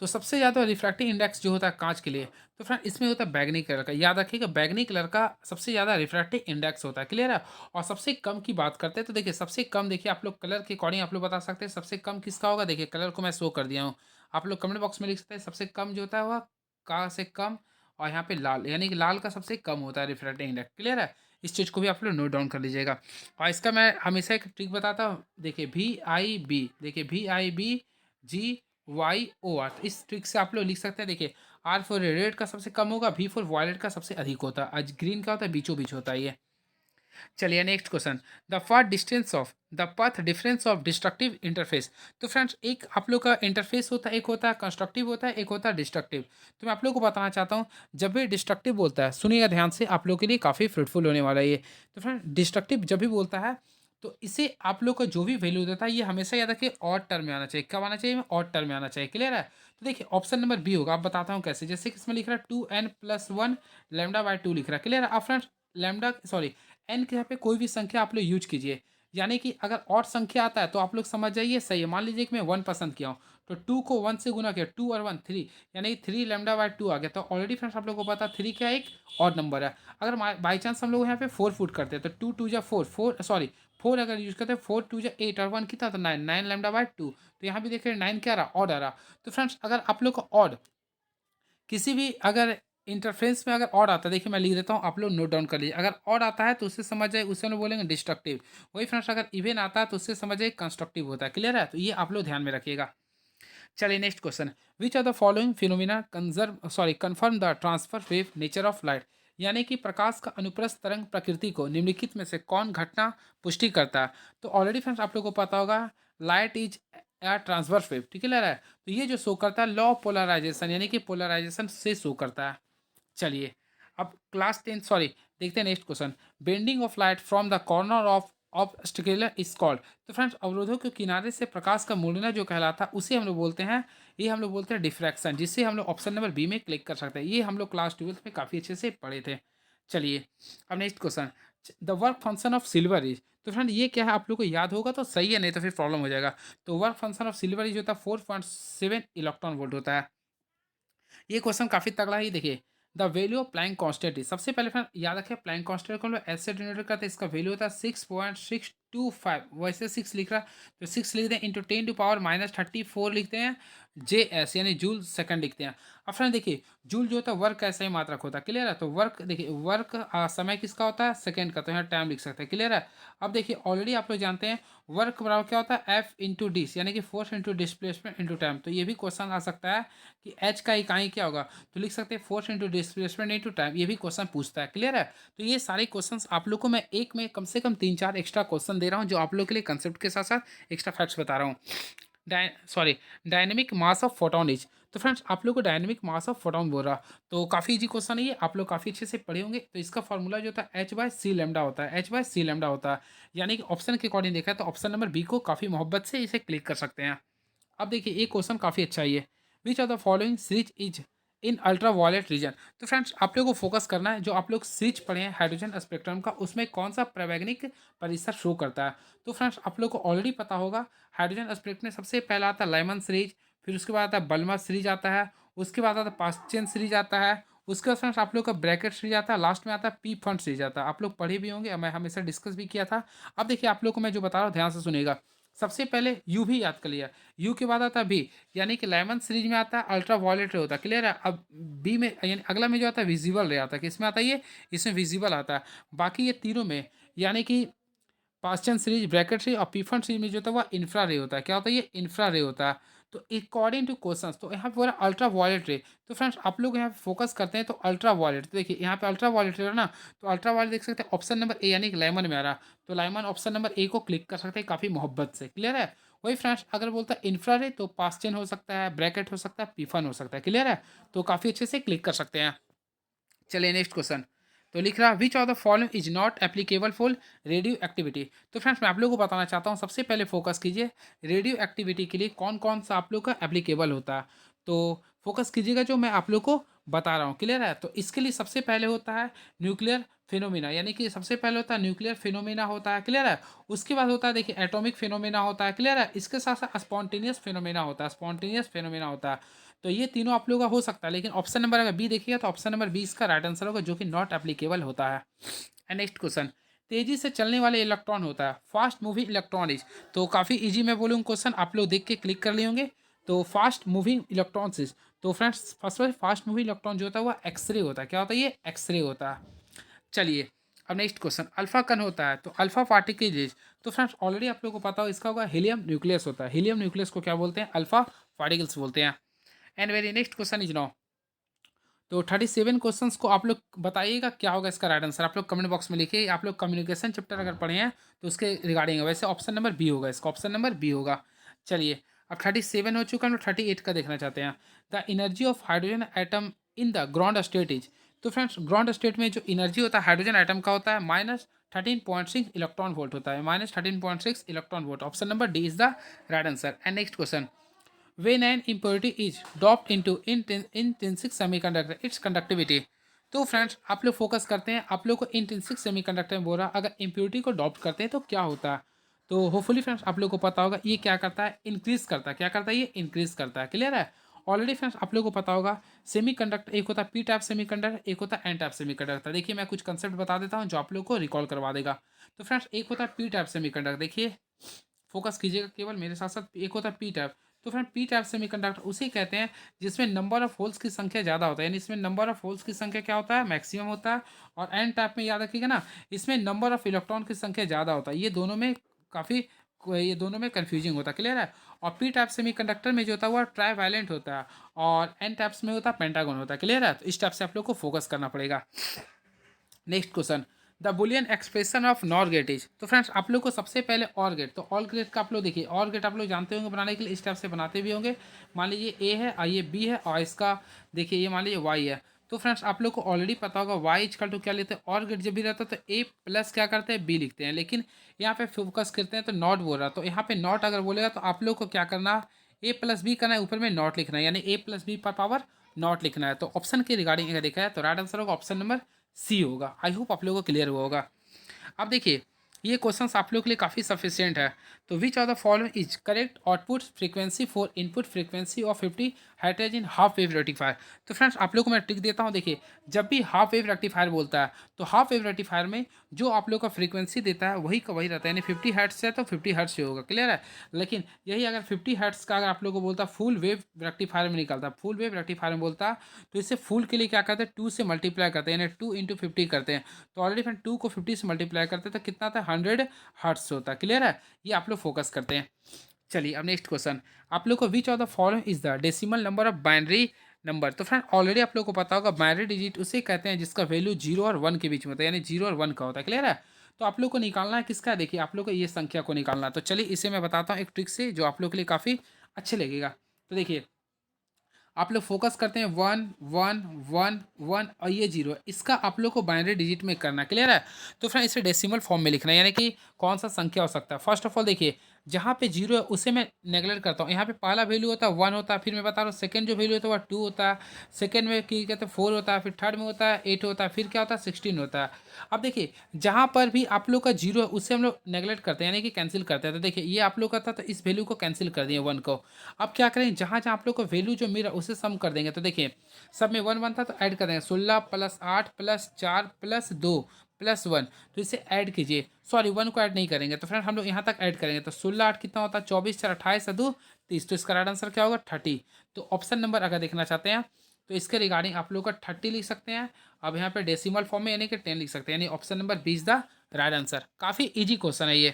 तो सबसे ज़्यादा रिफ्रैक्टिव इंडेक्स जो होता है कांच के लिए, तो फ्रेंड इसमें होता है बैगनी कलर का, याद रखिएगा बैगनी कलर का सबसे ज़्यादा रिफ्रैक्टिव इंडेक्स होता है, क्लियर है। और सबसे कम की बात करते हैं तो देखिए सबसे कम, देखिए आप लोग कलर के अकॉर्डिंग आप लोग बता सकते हैं सबसे कम किसका होगा। देखिए कलर को मैं शो कर दिया हूँ, आप लोग कमेंट बॉक्स में लिख सकते हैं सबसे कम जो होता है वह का से कम, और यहाँ पे लाल, यानी कि लाल का सबसे कम होता है रिफ्रैक्टिव इंडेक्स, क्लियर है। इस चीज़ को भी आप लोग नोट डाउन कर लीजिएगा। और इसका मैं हमेशा एक ट्रिक बताता हूँ, देखिए VIB, देखिए VIBGYOR, तो इस ट्रिक से आप लोग लिख सकते हैं। देखिए R फॉर रेड का सबसे कम होगा, V फॉर वायलेट का सबसे अधिक होता है, आज ग्रीन का होता है बीचों बीच होता है ये। चलिए next question, the path difference of destructive interface. तो फ्रेंड्स एक आप लोग का इंटरफेस होता है, एक होता है कंस्ट्रक्टिव होता है, एक होता है डिस्ट्रक्टिव। तो मैं आप लोग को बताना चाहता हूँ जब भी डिस्ट्रक्टिव बोलता है, सुनिएगा ध्यान से, आप लोग के लिए काफ़ी फ्रूटफुल होने वाला है ये। तो फ्रेंड डिस्ट्रक्टिव जब भी बोलता है तो इसे आप लोग का जो भी वैल्यू देता है ये हमेशा याद रखिए ऑड टर्म में आना चाहिए, कब आना चाहिए, ऑड टर्म में आना चाहिए, क्लियर है। तो देखिए ऑप्शन नंबर बी होगा, आप बताता हूँ कैसे, जैसे कि इसमें लिख रहा है 2n+1 λ/2 लिख रहा है, क्लियर है। आप फ्रेंड्स लैम्डा सॉरी एन के यहाँ पे कोई भी संख्या आप लोग यूज कीजिए, यानी कि अगर और संख्या आता है तो आप लोग समझ जाइए सही है। मान लीजिए कि मैं 1 पसंद किया हूँ तो 2 को 1 से गुना किया, 2 और 1 3, यानी 3 लैम्डा बाय 2 आ गया। तो ऑलरेडी फ्रेंड्स आप लोगों को पता 3 क्या एक और नंबर है। अगर बाई चांस हम लोग यहाँ पे 4 फुट करते हैं तो 2 2 जा 4, 4 सॉरी 4 अगर यूज़ करते हैं, 4 2 जा 8 और 1 कितना था 9, 9 लैम्डा बाय 2। तो यहाँ भी देखिए 9 क्या रहा, ऑड आ रहा। तो फ्रेंड्स अगर आप लोग को ऑड किसी भी अगर इंटरफ्रेंस में अगर ऑड आता है, देखिए मैं लिख देता हूँ, आप लोग नोट डाउन कर लीजिए। अगर ऑड आता है तो उससे समझ जाए, उसे हम लोग बोलेंगे डिस्ट्रक्टिव। वही फ्रेंड्स अगर इवन आता है तो उससे समझ जाए कंस्ट्रक्टिव होता है। क्लियर है? तो ये आप लोग ध्यान में रखिएगा। चलिए next question, which are the following phenomena confirm the transfer wave nature of light, यानी कि प्रकाश का अनुप्रस्थ तरंग प्रकृति को निम्नलिखित में से कौन घटना पुष्टि करता है। तो ऑलरेडी फ्रेंड्स आप लोग को पता होगा लाइट इज ट्रांसवर्स वेव, ठीक है लग रहा है। तो ये जो शो करता है लॉ ऑफ पोलराइजेशन, यानी कि पोलराइजेशन से शो करता है। चलिए अब क्लास 10 सॉरी देखते हैं next question, bending of light from the corner of obstacle is called. तो फ्रेंड्स अवरोधों के किनारे से प्रकाश का मुड़ना जो कहलाता है उसे हम लोग बोलते हैं, ये हम लोग बोलते हैं डिफ्रैक्शन, जिससे हम लोग ऑप्शन नंबर बी में क्लिक कर सकते हैं। ये हम लोग क्लास 12 में काफ़ी अच्छे से पढ़े थे। चलिए अब next question, the work function of silver is. तो फ्रेंड ये क्या है, आप लोग को याद होगा तो सही है, नहीं तो फिर प्रॉब्लम हो जाएगा। तो work function of silver is होता है 4.7 इलेक्ट्रॉन वोल्ट होता है। ये क्वेश्चन काफी तगड़ा है, देखिए the value of Planck constant is. सबसे पहले फ्रेंड याद रखें प्लैंक कांस्टेंट को हम लोग ऐसे डिनोट करते हैं, इसका वैल्यू होता है 6.625, वैसे 6 लिख रहा तो 6 लिख दें इंटू 10⁻34 लिखते हैं जे एस, यानी जूल सेकंड लिखते हैं। अब फ्रेंड देखिए जूल जो होता है वर्क का ऐसा ही मात्रक होता है। क्लियर है? तो वर्क देखिए वर्क समय किसका होता है, सेकंड का, तो यहाँ टाइम लिख सकते हैं। क्लियर है? अब देखिए ऑलरेडी आप लोग जानते हैं वर्क बराबर क्या होता है एफ इंटू डी, यानी कि force into displacement into time. तो ये भी क्वेश्चन आ सकता है कि एच का इकाई क्या होगा, तो लिख सकते हैं force into displacement into time. ये भी क्वेश्चन पूछता है। क्लियर है? तो ये सारे क्वेश्चंस आप लोग को मैं एक में कम से कम 3-4 एक्स्ट्रा क्वेश्चन दे रहा हूँ, जो आप लोग के लिए कंसेप्ट के साथ साथ एक्स्ट्रा फैक्ट्स बता रहा हूँ। Dynamic mass of photon is. तो फ्रेंड्स आप लोग को डायनेमिक मास ऑफ फोटोन बोल रहा, तो काफ़ी इजी क्वेश्चन है ये, आप लोग काफ़ी अच्छे से पढ़े होंगे। तो इसका फॉर्मूला जो होता है h/c लैम्डा होता है, h/c लैम्डा होता है। यानी कि ऑप्शन के अकॉर्डिंग देखा है तो ऑप्शन नंबर बी को काफ़ी मोहब्बत से इसे क्लिक कर सकते हैं। अब देखिए ये क्वेश्चन काफ़ी अच्छा है ये, which of the following series is in ultra violet region. तो फ्रेंड्स आप लोगों को फोकस करना है, जो आप लोग सीरीज पढ़े हैं हाइड्रोजन स्पेक्ट्रम का, उसमें कौन सा प्रवैग्निक परिसर शो करता है। तो फ्रेंड्स आप लोग को ऑलरेडी पता होगा हाइड्रोजन स्पेक्ट्रम में सबसे पहला आता है लाइमन सीरीज, फिर उसके बाद आता है बल्मर सीरीज आता है, उसके बाद आता है पास्चेन सीरीज आता है, उसके बाद फ्रेंड्स आप लोग का ब्रैकेट सीरीज आता है, लास्ट में आता है पी फंड सीरीज आता है। आप लोग पढ़े भी होंगे, मैं हमेशा डिस्कस भी किया था। अब देखिए आप लोग को मैं जो बता रहा हूँ ध्यान से सुनिएगा। सबसे पहले यू भी याद कर लिया, यू के बाद आता है बी, यानी कि लेमन सीरीज में आता है अल्ट्रा वायलेट रे होता है। क्लियर है? अब बी में यानी अगला में जो आता है विजिबल रे आता है, किसमें आता है ये, इसमें विजिबल आता है। बाकी ये तीनों में यानी कि पास्चन सीरीज ब्रैकेट सीरीज और पीफन सीरीज में जो होता है वह इंफ्रा रे होता है। क्या होता है ये, इंफ्रा रे होता है। तो अकॉर्डिंग टू क्वेश्चंस तो यहाँ पे बोला अल्ट्रा वायलेट रे। तो फ्रेंड्स आप लोग यहाँ पे फोकस करते हैं तो अल्ट्रा वायलेट, तो देखिए यहाँ पे अल्ट्रा वायलेट रे ना, तो अल्ट्रा वायलेट देख सकते हैं ऑप्शन नंबर ए, यानी कि लाइमन में आ रहा। तो लाइमन ऑप्शन नंबर ए को क्लिक कर सकते हैं काफ़ी मोहब्बत से। क्लियर है? वही फ्रेंड्स अगर बोलता है इंफ्रा रे तो पास्चन हो सकता है, ब्रैकेट हो सकता है, पीफन हो सकता है। क्लियर है? तो काफ़ी अच्छे से क्लिक कर सकते हैं। चलिए नेक्स्ट क्वेश्चन, तो लिख रहा विच of the following is not applicable for radio activity. तो फ्रेंड्स मैं आप लोगों को बताना चाहता हूँ, सबसे पहले फोकस कीजिए रेडियो एक्टिविटी के लिए कौन कौन सा आप लोग का एप्लीकेबल होता है। तो फोकस कीजिएगा जो मैं आप लोग को बता रहा हूँ। क्लियर है? तो इसके लिए सबसे पहले होता है न्यूक्लियर फिनोमिना, यानी कि सबसे पहले होता है न्यूक्लियर फिनोमिना होता है। क्लियर है? उसके बाद होता है देखिए एटॉमिक फिनोमिना होता है। क्लियर है? इसके साथ साथ स्पॉन्टेनियस फिनोमिना होता है, स्पॉन्टेनियस फिनोमिना होता है। तो ये तीनों आप लोगों का हो सकता है, लेकिन ऑप्शन नंबर अगर बी देखिएगा तो ऑप्शन नंबर 20 का राइट आंसर होगा, जो कि नॉट एप्लीकेबल होता है। एंड नेक्स्ट क्वेश्चन, तेजी से चलने वाले इलेक्ट्रॉन होता है फास्ट मूविंग इलेक्ट्रॉन इज। तो काफ़ी इजी मैं बोलूँ क्वेश्चन, आप लोग देख के क्लिक कर लिए होंगे। तो फास्ट मूविंग इलेक्ट्रॉन्स इज, तो friends first fast moving electron जो होता है वह एक्सरे होता है। क्या होता है ये, एक्सरे होता है। चलिए अब नेक्स्ट क्वेश्चन, अल्फा कण होता है तो अल्फा पार्टिकल इज। तो फ्रेंड्स ऑलरेडी आप लोगों को पता हो इसका होगा हीलियम न्यूक्लियस होता है, हीलियम न्यूक्लियस को क्या बोलते हैं, अल्फा पार्टिकल्स बोलते हैं। And very next question is now, तो 37 क्वेश्चंस को आप लोग बताइएगा क्या होगा इसका राइट आंसर, आप लोग कमेंट बॉक्स में लिखिए। आप लोग कम्युनिकेशन चैप्टर अगर पढ़े हैं तो उसके रिगार्डिंग वैसे ऑप्शन नंबर बी होगा, इसका ऑप्शन नंबर बी होगा। चलिए अब 37 हो चुका है, हम 38 का देखना चाहते हैं। The energy of hydrogen atom in the ground state is. तो फ्रेंड्स ग्राउंड स्टेट में जो एनर्जी होता है हाइड्रोजन एटम का होता है -13.6 इलेक्ट्रॉन वोल्ट होता है, -13.6 electron volt. Option number D is the right answer. And next question, when an impurity is dropped into intrinsic semiconductor its conductivity। तो फ्रेंड्स आप लोग फोकस करते हैं, आप लोग को इंट्रिंसिक सेमीकंडक्टर में बोल रहा अगर इम्प्योरिटी को ड्रॉप करते हैं तो क्या होता है। तो होपफुली फ्रेंड्स आप लोग को पता होगा ये क्या करता है, इंक्रीज करता है। क्या करता है ये? इंक्रीज करता है। क्लियर है? ऑलरेडी फ्रेंड्स आप लोग को पता होगा सेमीकंडक्टर एक होता है पी टाइप सेमीकंडक्टर, एक होता है एन टाइप सेमीकंडक्टर। देखिए मैं कुछ कंसेप्ट बता देता हूँ जो आप लोग को रिकॉल करवा देगा। तो फ्रेंड्स एक होता है पी टाइप सेमीकंडक्टर, देखिए फोकस कीजिएगा केवल मेरे साथ साथ। एक होता है पी टाइप, तो फ्रेंड पी टाइप सेमीकंडक्टर उसे कहते हैं जिसमें नंबर ऑफ होल्स की संख्या ज़्यादा होता है, यानी इसमें नंबर ऑफ होल्स की संख्या क्या होता है? मैक्सिमम होता है। और एन टाइप में याद रखिएगा ना, इसमें नंबर ऑफ इलेक्ट्रॉन की संख्या ज़्यादा होता है। काफ़ी ये दोनों में कन्फ्यूजिंग होता है। क्लियर है? और पी टाइप सेमीकंडक्टर में जो होता है वो ट्राईवैलेंट होता है, और एन टाइप्स में होता है पेंटागन होता है। क्लियर है? तो इस टाइप से आप लोग को फोकस करना पड़ेगा। Next question, the Boolean expression of NOR gate is. तो फ्रेंड्स आप लोग को सबसे पहले और गेट, तो और गेट का आप लोग देखिए, और गेट आप लोग जानते होंगे बनाने के लिए, इस टाइप से बनाते भी होंगे। मान लीजिए ए है और ये बी है, और इसका देखिए ये मान लीजिए वाई है। तो फ्रेंड्स आप लोग को ऑलरेडी पता होगा वाई इजकल टू क्या लेते हैं, और गेट जब भी रहता है तो ए प्लस क्या करते हैं, बी लिखते हैं। लेकिन यहाँ पे फोकस करते हैं तो नॉट बोल रहा, तो यहाँ पे नॉट अगर बोलेगा तो आप लोग को क्या करना, ए प्लस बी करना है, ऊपर में नॉट लिखना है, यानी ए प्लस बी पर पावर नॉट लिखना है। तो ऑप्शन के रिगार्डिंग अगर देखा है तो राइट आंसर होगा ऑप्शन नंबर सी होगा। आई होप आप लोगों को क्लियर हुआ होगा। अब देखिए ये क्वेश्चंस आप लोग के लिए काफ़ी सफिशिएंट है। तो विच of the following is correct output frequency for input frequency of 50 hertz in half wave rectifier. तो फ्रेंड्स आप लोग को मैं ट्रिक देता हूँ, देखिए जब भी हाफ वेव रेक्टिफायर बोलता है तो हाफ वेव रेक्टिफायर में जो आप लोग का फ्रीक्वेंसी देता है वही का वही रहता है, यानी 50 हर्ट्ज है तो 50 हर्ट्ज से होगा। क्लियर है? लेकिन यही अगर 50 हर्ट्ज का अगर आप लोग को बोलता फुल वेव रेक्टिफायर में निकलता, फुल वेव रेक्टिफायर में बोलता, तो इसे फुल के लिए क्या करते हैं, 2 से मल्टीप्लाई करते हैं, यानी 2 इंटू 50 करते हैं। तो ऑलरेडी फ्रेंड 2 को 50 से मल्टीप्लाई करते हैं तो कितना आता है, 100 हर्ट्स होता है। क्लियर है? ये आप लोग फोकस करते हैं। चलिए अब नेक्स्ट क्वेश्चन, आप लोग को विच of the following is the decimal number of binary number. तो फ्रेंड ऑलरेडी आप लोग को पता होगा बाइनरी डिजिट उसे कहते हैं जिसका वैल्यू 0 और 1 के बीच में होता है, यानी 0 और 1 का होता है। क्लियर है? तो आप लोग को निकालना है किसका, देखिए आप लोग को ये संख्या को निकालना है। तो चलिए इसे मैं बताता हूँ एक ट्रिक से जो आप लोग के लिए काफ़ी अच्छे लगेगा। तो देखिए आप लोग फोकस करते हैं 1 1 1 1 और ये 0, इसका आप लोग को बाइनरी डिजिट में करना। क्लियर है? तो फ्रेंड इसे डेसिमल फॉर्म में लिखना है, यानी कि कौन सा संख्या हो सकता है। फर्स्ट ऑफ ऑल देखिए जहाँ पे 0 है उसे मैं नेगलेक्ट करता हूँ। यहाँ पे पहला वैल्यू होता है 1 होता है, फिर मैं बता रहा हूँ सेकंड जो वैल्यू होता है वह 2 होता है, सेकंड में क्या कहते हैं 4 होता है, फिर थर्ड में होता है 8 होता है, फिर क्या होता है 16 होता है। अब देखिए जहाँ पर भी आप लोग का 0 है उसे हम लोग नेगलेक्ट करते हैं, यानी कि कैंसिल करते हैं। तो देखिए ये आप लोग का था तो इस वैल्यू को कैंसिल कर दिए 1 को। अब क्या करें, जहाँ जहाँ आप लोग को वैल्यू जो मिला उसे सम कर देंगे। तो देखिए सब में 1 1 था तो ऐड कर देंगे, 16 प्लस 8 प्लस 4 प्लस 2 प्लस 1, तो इसे ऐड कीजिए। सॉरी 1 को ऐड नहीं करेंगे, तो फ्रेंड हम लोग यहाँ तक ऐड करेंगे। तो 16 8 कितना होता है, 24 4 28 2 30, तो इसका राइट आंसर क्या होगा 30। तो ऑप्शन नंबर अगर देखना चाहते हैं तो इसके रिगार्डिंग आप लोग का 30 लिख सकते हैं। अब यहाँ पे डेसिमल फॉर्म में यानी कि 10 लिख सकते हैं, यानी option number 20 the right answer. काफ़ी ईजी क्वेश्चन है ये।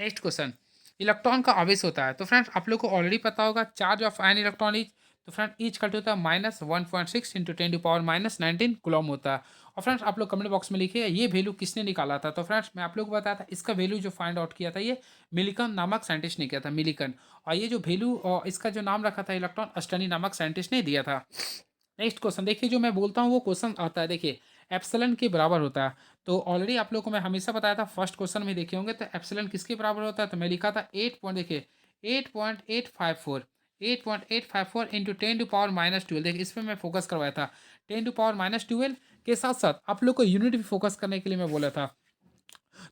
नेक्स्ट क्वेश्चन, इलेक्ट्रॉन का आवेश होता है। तो फ्रेंड्स आप लोग को ऑलरेडी पता होगा charge of ion electron is, तो फ्रेंड ईच कट होता है -1.6 इंटू 10⁻19 कुलॉम होता है। और फ्रेंड्स आप लोग कमेंट बॉक्स में लिखिए ये वैल्यू किसने निकाला था। तो फ्रेंड्स मैं आप लोग को बताया था इसका वैल्यू जो फाइंड आउट किया था ये मिलिकन नामक साइंटिस्ट ने किया था, मिलिकन। और ये जो वैल्यू और इसका जो नाम रखा था इलेक्ट्रॉन अस्टनी नामक साइंटिस्ट ने दिया था। नेक्स्ट क्वेश्चन देखिए, जो मैं बोलता हूँ वो क्वेश्चन आता है, देखिए एप्सिलॉन के बराबर होता है। तो ऑलरेडी आप लोग को मैं हमेशा बताया था फर्स्ट क्वेश्चन में देखे होंगे, तो एप्सिलॉन किसके बराबर होता है, तो मैं लिखा था 8 पॉइंट, देखिए 8.854, 8.854 इंटू 10⁻12। देखिए इस पर मैं फोकस करवाया था 10⁻12 के साथ साथ आप लोग को यूनिट भी फोकस करने के लिए मैं बोला था।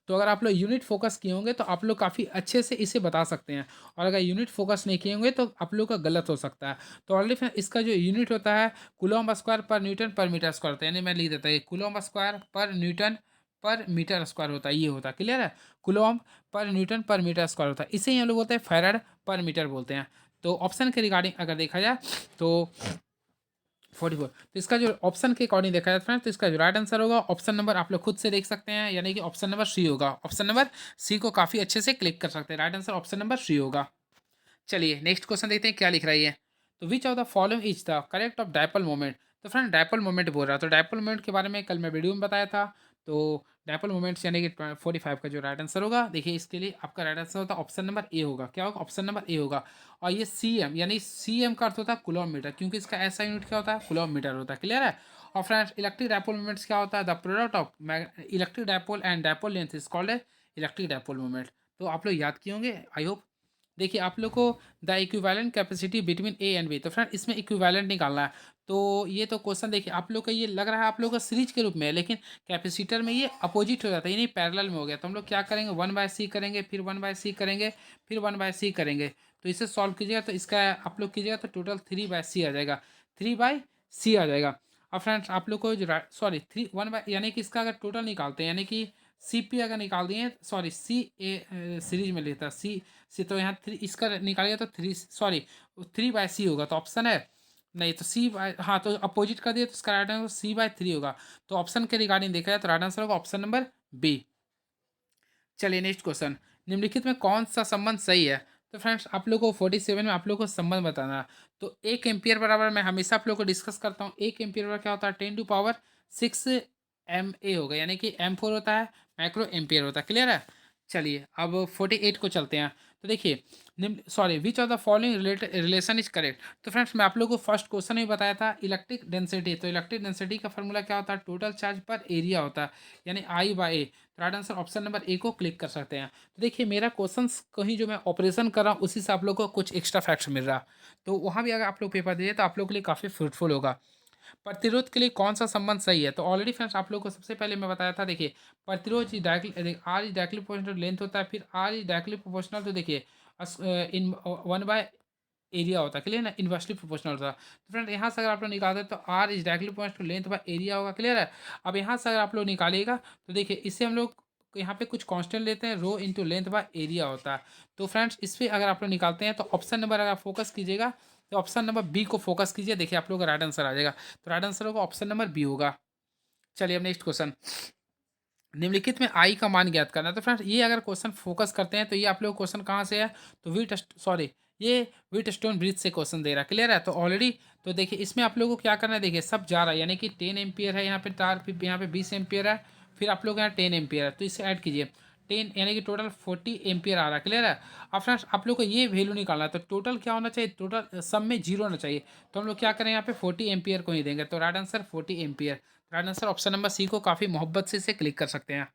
तो अगर आप लोग यूनिट फोकस किए होंगे तो आप लोग काफ़ी अच्छे से इसे बता सकते हैं, और अगर यूनिट फोकस नहीं किए होंगे तो आप लोग का गलत हो सकता है। तो ऑलरेडी इसका जो यूनिट होता है कूलॉम्ब स्क्वायर पर न्यूटन पर मीटर स्क्वायर होता है, यानी मैं लिख देता है कूलॉम्ब स्क्वायर पर न्यूटन पर मीटर स्क्वायर होता है, ये होता है। क्लियर है? कूलॉम्ब पर न्यूटन पर मीटर स्क्वायर होता है, इसे ही हम लोग बोलते हैं फैराड पर मीटर बोलते हैं। तो ऑप्शन के रिगार्डिंग अगर देखा जाए तो 44, तो इसका जो ऑप्शन के अकॉर्डिंग देखा जाए फ्रेंड्स तो इसका जो राइट आंसर होगा ऑप्शन नंबर, आप लोग खुद से देख सकते हैं, यानी कि ऑप्शन नंबर सी होगा। ऑप्शन नंबर सी को काफ़ी अच्छे से क्लिक कर सकते हैं, right answer option number C होगा। चलिए नेक्स्ट क्वेश्चन देखते हैं क्या लिख रही है। तो विच of the following is the correct of dipole moment. तो फ्रेंड डायपोल मोमेंट बोल रहा है, तो डायपोल मोमेंट के बारे में कल मैं वीडियो में बताया था। तो डायपोल मोमेंट्स यानी कि 45 का जो राइट आंसर होगा, देखिए इसके लिए आपका राइट आंसर होता है ऑप्शन नंबर ए होगा। क्या होगा? ऑप्शन नंबर ए होगा। और ये सी एम, यानी सी एम का अर्थ होता है किलोमीटर, क्योंकि इसका ऐसा यूनिट क्या होता है, किलोमीटर होता है। क्लियर है? और फ्रेंड्स इलेक्ट्रिक डायपोल मोमेंट्स क्या होता है, the product of electric dipole and dipole length is called है इलेक्ट्रिक डायपोल मोमेंट। तो आप लोग याद किए होंगे आई होप। देखिए आप लोग को the equivalent capacity between A and B, तो फ्रेंड इसमें इक्विवेलेंट निकालना है। तो ये तो क्वेश्चन देखिए आप लोग का ये लग रहा है आप लोग का सीरीज के रूप में है, लेकिन कैपेसिटर में ये अपोजिट हो जाता है, यानी पैरेलल में हो गया। तो हम लोग क्या करेंगे, 1/c करेंगे, फिर 1/c करेंगे, फिर 1/c करेंगे। तो इसे सॉल्व कीजिएगा तो इसका आप लोग कीजिएगा तो टोटल 3/c आ जाएगा, 3/c आ जाएगा। अब फ्रेंड्स आप लोग को जो सॉरी 1 यानी कि इसका अगर टोटल निकालते हैं, यानी कि सी पी अगर निकाल दिए, सॉरी सी ए सीरीज में लेता सी तो यहाँ 3 इसका निकालिएगा तो 3 सॉरी 3/c होगा। तो ऑप्शन है नहीं, तो सी बाय, हाँ तो अपोजिट कर दिए तो इसका राइट आंसर C/3 होगा। तो ऑप्शन के रिगार्डिंग देखा जाए तो राइट आंसर होगा ऑप्शन नंबर बी। चलिए नेक्स्ट क्वेश्चन, निम्नलिखित में कौन सा संबंध सही है। तो फ्रेंड्स आप लोग को 47 में आप लोग को संबंध बताना है। तो 1 एम्पियर बराबर, मैं हमेशा आप लोग को डिस्कस करता हूँ, 1 एम्पियर बराबर क्या होता है, 10⁶ MA होगा, यानी कि M4 होता है, माइक्रो एम्पियर होता है। क्लियर है। चलिए अब 48 को चलते हैं। तो देखिए निम्न sorry which of the following relation is correct. तो फ्रेंड्स मैं आप लोग को फर्स्ट क्वेश्चन में बताया था इलेक्ट्रिक डेंसिटी। तो इलेक्ट्रिक डेंसिटी का फॉर्मूला क्या होता है, टोटल चार्ज पर एरिया होता है, यानी I/A। तो right answer option number A को क्लिक कर सकते हैं। तो देखिए मेरा क्वेश्चन कहीं जो मैं ऑपरेशन कर रहा हूँ उसी से आप लोग को कुछ एक्स्ट्रा फैक्ट्स मिल रहा, तो वहाँ भी अगर आप लोग पेपर दीजिए तो आप लोग के लिए काफ़ी फ्रूटफुल होगा। प्रतिरोध के लिए कौन सा संबंध सही है। तो ऑलरेडी फ्रेंड्स आप लोग को सबसे पहले मैं बताया था, देखिए प्रतिरोध is directly, R is directly proportional length होता है, फिर आर इज डायरेक्टली प्रोपोर्शनल, तो देखिए इन 1/एरिया होता है। क्लियर ना, इन्वर्सली प्रोपोर्शनल होता है। तो फ्रेंड यहाँ से अगर आप लोग निकालते हैं तो R is directly proportional length by area होगा। क्लियर है। अब यहाँ से अगर आप लोग निकालिएगा तो देखिए इससे हम लोग यहाँ पे कुछ कांस्टेंट लेते हैं, rho into length by area होता है। तो फ्रेंड्स इस पर अगर आप लोग निकालते हैं तो ऑप्शन नंबर अगर फोकस कीजिएगा तो ऑप्शन नंबर बी को फोकस कीजिए, देखिए आप लोग का राइट आंसर आ जाएगा। तो राइट आंसर होगा ऑप्शन नंबर बी होगा। चलिए अब नेक्स्ट क्वेश्चन, निम्नलिखित में आई का मान ज्ञात करना है। तो फ्रेंड्स ये अगर क्वेश्चन फोकस करते हैं तो ये आप लोग क्वेश्चन कहाँ से है, तो ये व्हीट स्टोन ब्रिज से क्वेश्चन दे रहा है। क्लियर है। तो ऑलरेडी तो देखिए इसमें आप लोगों को क्या करना है, देखिए सब जा रहा है, यानी कि 10 एम्पियर है यहाँ पे तार, फिर यहाँ पे 20 एम्पियर है, फिर आप लोग यहाँ 10 एम्पियर है, तो इसे ऐड कीजिए 10, यानी कि टोटल 40 एम्पियर आ रहा है। क्लियर है। अब फ्रेंड्स आप लोग को ये वैल्यू निकालना है, तो टोटल क्या होना चाहिए, टोटल सब में जीरो होना चाहिए। तो हम लोग क्या करें, यहाँ पे 40 एम्पियर को ही देंगे। तो right answer 40 ampere. Right answer option number C को काफ़ी मोहब्बत से इसे क्लिक कर सकते हैं।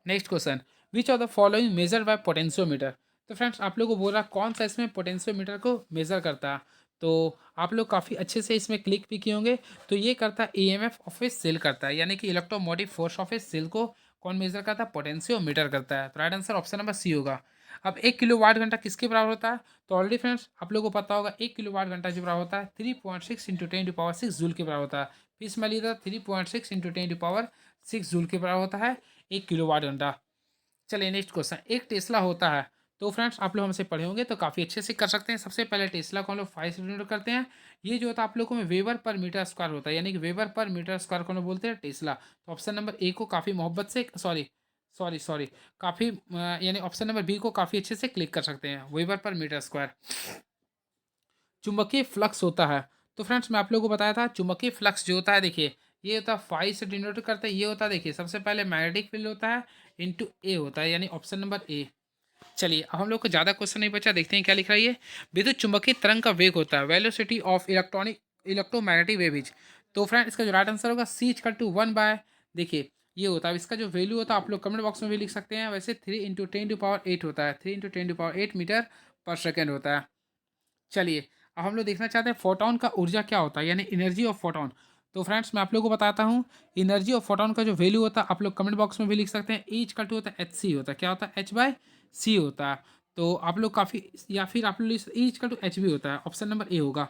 Next question, which of the following measure by potentiometer. तो फ्रेंड्स आप लोग को बोल रहा कौन सा इसमें पोटेंशियोमीटर को मेजर करता है। तो आप लोग काफ़ी अच्छे से इसमें क्लिक भी किए होंगे। तो ये करता है ईएमएफ ऑफ ए सेल करता है, यानी कि electromotive force of a cell को कौन मेजर करता है, पोटेंशियोमीटर करता है। तो right answer option number C होगा। अब 1 किलोवाट घंटा किसके बराबर होता है। तो ऑलरेडी फ्रेंड्स आप लोग को पता होगा 1 किलोवाट घंटा जो बराबर होता है 3.6 इंटू 10⁶ जूल के बराबर होता है। फिर इसमें लिया था 3.6 इंटू 10⁶ जूल के बराबर होता है 1 किलोवाट घंटा। चलिए नेक्स्ट क्वेश्चन, एक टेस्ला होता है। तो फ्रेंड्स आप लोग हमसे पढ़े होंगे तो काफ़ी अच्छे से कर सकते हैं। सबसे पहले टेस्ला को हम लोग 5 से डिनोट करते हैं। ये जो होता है आप लोगों में वेबर पर मीटर स्क्वायर होता है, यानी कि वेबर पर मीटर स्क्वायर को हम लोग बोलते हैं टेस्ला। तो ऑप्शन नंबर ए को काफ़ी मोहब्बत से सॉरी सॉरी सॉरी काफ़ी यानी ऑप्शन नंबर बी को काफ़ी अच्छे से क्लिक कर सकते हैं, वेबर पर मीटर स्क्वायर। चुंबकीय फ्लक्स होता है। तो फ्रेंड्स मैं आप लोगों को बताया था चुंबकीय फ्लक्स जो होता है, देखिए ये होता है 5 से डिनोट करता है। ये होता है देखिए सबसे पहले मैग्नेटिक फील्ड होता है इंटू ए होता है, यानी ऑप्शन नंबर ए। चलिए अब हम लोग को ज़्यादा क्वेश्चन नहीं बचा, देखते हैं क्या लिख रहा है ये। विद्युत चुंबकीय तरंग का वेग होता है velocity of electromagnetic wave is. तो फ्रेंड इसका जो राइट आंसर होगा C=1 बाय, देखिए ये होता है इसका जो वैल्यू होता है आप लोग कमेंट बॉक्स में भी लिख सकते हैं। वैसे 3 × 10⁸ होता है, 3 × 10⁸ मीटर पर सेकेंड होता है। चलिए अब हम लोग देखना चाहते हैं फोटोन का ऊर्जा क्या होता है, यानी एनर्जी ऑफ फोटोन। तो फ्रेंड्स मैं आप लोगों को बताता हूँ एनर्जी ऑफ फोटोन का जो वैल्यू होता है आप लोग कमेंट बॉक्स में भी लिख सकते हैं। E= होता है HC होता है, क्या होता है H/C होता है। तो आप लोग काफ़ी, या फिर आप लोग E=HV होता है, ऑप्शन नंबर ए होगा।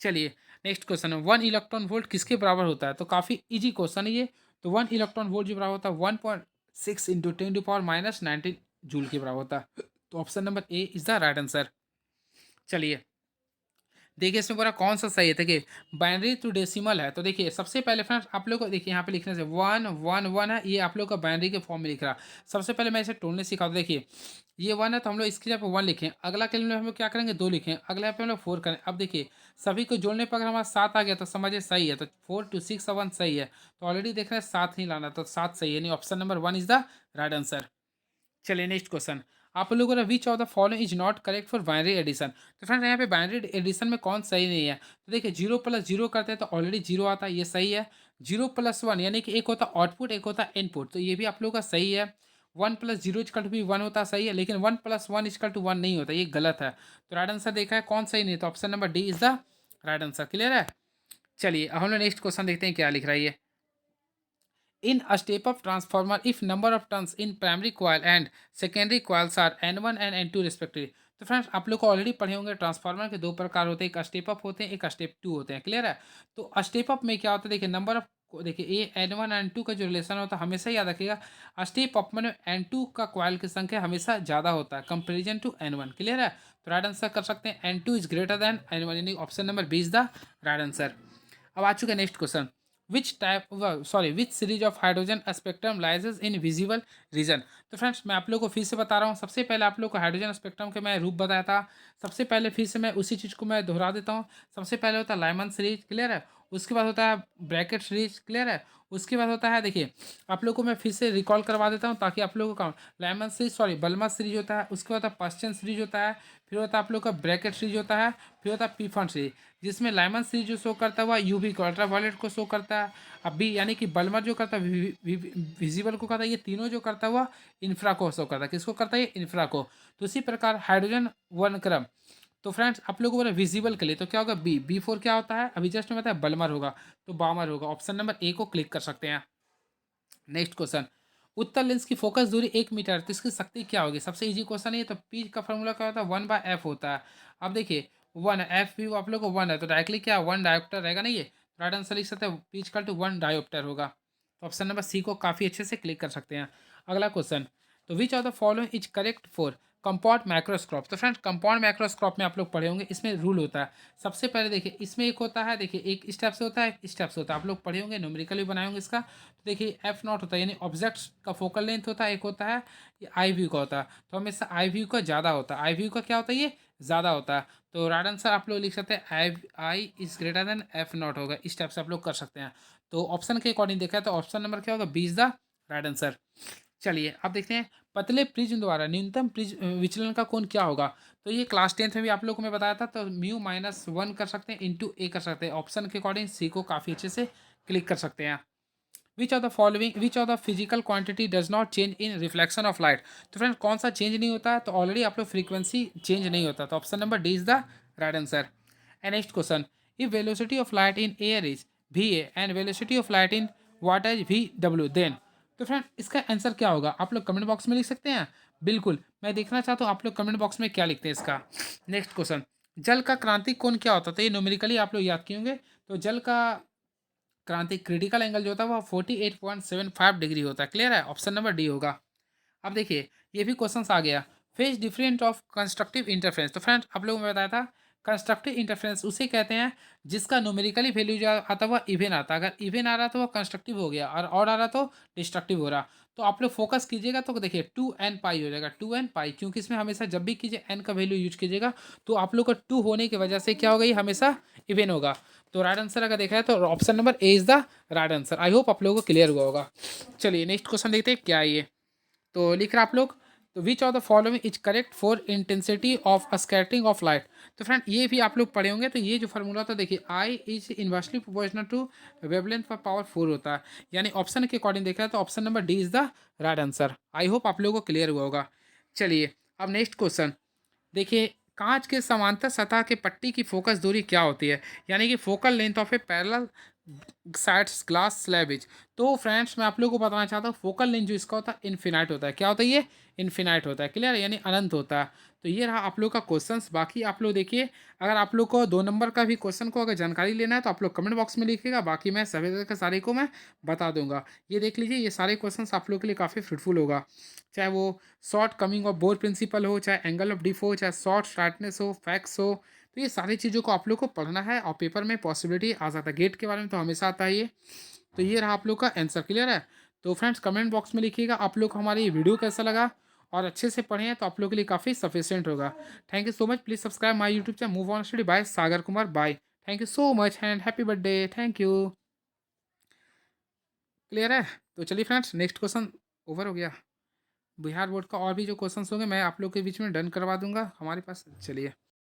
चलिए नेक्स्ट क्वेश्चन है, 1 इलेक्ट्रॉन वोल्ट किसके बराबर होता है। तो काफ़ी इजी क्वेश्चन है ये। तो 1 इलेक्ट्रॉन वोल्ट जो बराबर होता है 1.6 इंटू 10⁻⁻19 जूल के बराबर होता है। तो option number A is the right answer. चलिए देखिए इसमें पूरा कौन सा सही है, देखिए बाइनरी टू डेसिमल है। तो देखिए सबसे पहले फ्रेंड्स आप लोग को देखिए यहाँ पे लिखने से 1 1 1 है, ये आप लोग का बाइनरी के फॉर्म में लिख रहा। सबसे पहले मैं इसे तोड़ने सिखा दूँ। देखिए ये 1 है तो हम लोग इसकी जगह पे 1 लिखें, अगला के लिए हम लोग क्या करेंगे 2 लिखें, अगला पे हम लोग 4 करें। अब देखिए सभी को जोड़ने पर अगर हमारा 7 आ गया तो समझिए सही है। तो 4 2 6 7 सही है। तो ऑलरेडी देख रहे हैं 7 ही लाना, तो 7 सही है, नहीं option number 1 is the right answer. चलिए नेक्स्ट क्वेश्चन, आप लोगों का which of the following is not correct for binary addition. तो फ्रेंड्स यहाँ पे बाइनरी एडिशन में कौन सही नहीं है। तो देखिए 0 + 0 करते हैं तो ऑलरेडी 0 आता है, ये सही है। 0 + 1 यानी कि एक होता है आउटपुट एक होता है इनपुट, तो ये भी आप लोगों का सही है। 1 + 0 = 1 होता है, सही है, लेकिन 1 + 1 = 1 नहीं होता, ये गलत है। तो राइट आंसर देखा है कौन सही नहीं, तो option number D is the right answer. Clear है। चलिए अब हम लोग नेक्स्ट क्वेश्चन देखते हैं क्या लिख रहा है ये। In a step-up transformer, if number of turns in primary coil and secondary coils are N1 and N2 respectively। तो फ्रेंड्स आप लोग को ऑलरेडी पढ़े होंगे ट्रांसफार्मर के दो प्रकार होते हैं, एक स्टेप अप होते हैं, एक स्टेप टू होते हैं। क्लियर है? तो स्टेप अप में क्या होता है, देखिए नंबर ऑफ, देखिए ये N1 N2 का जो रिलेशन होता है हमेशा याद रखिएगा, स्टेप अप में N2 का कॉयल की संख्या हमेशा ज़्यादा होता है कंपेरिजन टू N1। क्लियर है? तो राइट आंसर कर सकते हैं N2 is greater then N1, यानी option number 20 the right answer. अब आ चुका है next question. Which series of hydrogen spectrum lyses in visible region. तो फ्रेंड्स मैं आप लोगों को फिर से बता रहा हूँ, सबसे पहले आप लोग को हाइड्रोजन स्पेक्ट्रम के मैं रूप बताया था। सबसे पहले फिर से मैं उसी चीज़ को मैं दोहरा देता हूँ। सबसे पहले होता है लाइमन सीरीज। क्लियर है? उसके बाद होता है ब्रैकेट सीरीज। क्लियर है? उसके बाद होता है, देखिए आप लोग को मैं फिर से रिकॉल करवा देता हूँ ताकि आप लोगों को लाइमन सीरीज, सॉरी बल्मा सीरीज होता है, उसके बाद पश्चिम सीरीज होता है, फिर होता है आप लोग का ब्रैकेट सीरीज होता है, फिर होता है पीफन सीरीज, जिसमें लाइमन सीरीज जो शो करता है वह यूवी को, अल्ट्रावायलेट को शो करता है। अब बी यानी कि बल्मर जो करता है विजिबल को करता है, ये तीनों जो करता है वह इंफ्रा को शो करता है। किसको करता है? ये इंफ्रा को। तो इसी प्रकार हाइड्रोजन वन क्रम। तो फ्रेंड्स आप लोगों को बोला विजिबल के लिए तो क्या होगा? बी फोर क्या होता है? अभी जस्ट में बताया बल्मर होगा, तो बामर होगा। ऑप्शन नंबर ए को क्लिक कर सकते हैं। Next question. उत्तर लेंस की फोकस दूरी 1 मीटर, तो इसकी शक्ति क्या होगी? सबसे इजी क्वेश्चन है ये। तो पी का फॉर्मूला क्या होता है? 1/f होता है। अब देखिए 1 f भी आप लोग को 1 है, तो डायरेक्टली क्या 1 डायोप्टर रहेगा ना ये। राइट आंसर लिख सकते हैं पी इक्वल टू 1 डायोप्टर होगा। तो ऑप्शन नंबर सी को काफ़ी अच्छे से क्लिक कर सकते हैं। अगला क्वेश्चन। तो विच of the following is correct for compound microscope. तो फ्रेंड्स कंपाउंड माइक्रोस्कोप में आप लोग पढ़े होंगे, इसमें रूल होता है। सबसे पहले देखिए इसमें एक होता है, देखिए एक स्टेप से होता है, एक स्टेप से होता है। आप लोग पढ़े होंगे, न्यूमेरिकल भी बनाए होंगे इसका। तो देखिए एफ नॉट होता है, यानी ऑब्जेक्ट्स का फोकल लेंथ होता है, एक होता है ये आई व्यू का होता है। तो हमेशा आई व्यू का ज़्यादा होता है। आई व्यू का क्या होता है? ये ज़्यादा होता है। तो राइट आंसर आप लोग लिख सकते हैं I is greater than f naught होगा। इस टाइप से आप लोग कर सकते हैं। तो ऑप्शन के अकॉर्डिंग देखा है तो ऑप्शन नंबर क्या होगा? 20 द राइट आंसर। चलिए अब देखते हैं पतले प्रिज्म द्वारा न्यूनतम विचलन का कोण क्या होगा। तो ये क्लास 10th में भी आप लोग को मैं बताया था। तो μ-1 कर सकते हैं, इंटू ए कर सकते हैं। ऑप्शन के अकॉर्डिंग सी को काफ़ी अच्छे से क्लिक कर सकते हैं। विच of the physical quantity does not change in reflection of light. तो फ्रेंड कौन सा चेंज नहीं होता है? तो ऑलरेडी आप लोग फ्रीक्वेंसी चेंज नहीं होता। तो option number D is the right answer. And next question. If velocity of light in air is V A and velocity of light in water is V W, then. तो friend इसका answer क्या होगा? आप लोग comment box में लिख सकते हैं। बिल्कुल मैं देखना चाहता हूँ आप लोग कमेंट बॉक्स में क्या लिखते हैं इसका। Next question. जल का क्रांतिक कोण क्या होता है? तो ये न्यूमेरिकली आप लोग याद किए होंगे। तो जल का क्रांति क्रिटिकल एंगल जो होता है वो 48.75 डिग्री होता है। क्लियर है? ऑप्शन नंबर डी होगा। अब देखिए ये भी क्वेश्चन आ गया। Phase different of constructive interference. तो फ्रेंड्स आप लोगों को बताया था कंस्ट्रक्टिव इंटरफेरेंस उसे कहते हैं जिसका न्यूमेरिकली वैल्यू जो आता है वह इवन आता है। अगर इवन आ रहा तो वह कंस्ट्रक्टिव हो गया, और ऑड आ रहा तो डिस्ट्रक्टिव हो रहा। तो आप लोग फोकस कीजिएगा तो देखिए 2n पाई हो जाएगा, 2n पाई, क्योंकि इसमें हमेशा जब भी कीजिए n का वैल्यू यूज कीजिएगा तो आप लोग का 2 होने की वजह से क्या होगा? ये हमेशा इवन होगा। तो राइट आंसर अगर देखा है तो option number A is the right answer. I hope आप लोगों को क्लियर हुआ होगा। चलिए नेक्स्ट क्वेश्चन देखते हैं क्या है ये। तो लिख रहे हैं आप लोग। तो विच of the following is correct for intensity of scattering of light. तो फ्रेंड ये भी आप लोग पढ़े होंगे। तो ये जो फार्मूला था देखिए I is inversely proportional to wavelength पर पावर 4 होता है। यानी ऑप्शन के अकॉर्डिंग देखा है तो option number D is the right answer. I hope आप लोगों को क्लियर हुआ होगा। चलिए अब नेक्स्ट क्वेश्चन। देखिए कांच के समांतर सतह के पट्टी की फोकस दूरी क्या होती है? यानी कि focal length of a parallel sides glass slabs. तो फ्रेंड्स मैं आप लोगों को बताना चाहता हूँ फोकल लेंथ जो इसका होता है इन्फिनाइट होता है। क्या होता है? ये इन्फिनाइट होता है। क्लियर? यानी अनंत होता है। तो ये रहा आप लोग का क्वेश्चंस। बाकी आप लोग देखिए अगर आप लोग को 2 नंबर का भी क्वेश्चन को अगर जानकारी लेना है तो आप लोग कमेंट बॉक्स में लिखिएगा। बाकी मैं सभी तरह के सारे को मैं बता दूंगा। ये देख लीजिए ये सारे क्वेश्चंस आप लोग के लिए काफ़ी फ्रूटफुल होगा। चाहे वो shortcoming of Bohr principle हो, चाहे एंगल ऑफ डिफ हो, चाहे शॉर्ट शार्पनेस हो, फैक्स हो। तो ये सारी चीज़ों को आप लोग को पढ़ना है और पेपर में पॉसिबिलिटी आ सकता है। गेट के बारे में तो हमेशा आता है ये। तो ये रहा आप लोग का आंसर। क्लियर है? तो फ्रेंड्स कमेंट बॉक्स में लिखिएगा आप लोग को हमारी ये वीडियो कैसा लगा, और अच्छे से पढ़े हैं तो आप लोग के लिए काफ़ी सफिशिएंट होगा। Thank you so much. Please subscribe my YouTube channel move on study by Sagar Kumar. Bye. Thank you so much and happy birthday. Thank you. Clear है? तो चलिए फ्रेंड्स नेक्स्ट क्वेश्चन ओवर हो गया। बिहार बोर्ड का और भी जो क्वेश्चंस होंगे मैं आप लोग के बीच में डन करवा दूंगा हमारे पास। चलिए।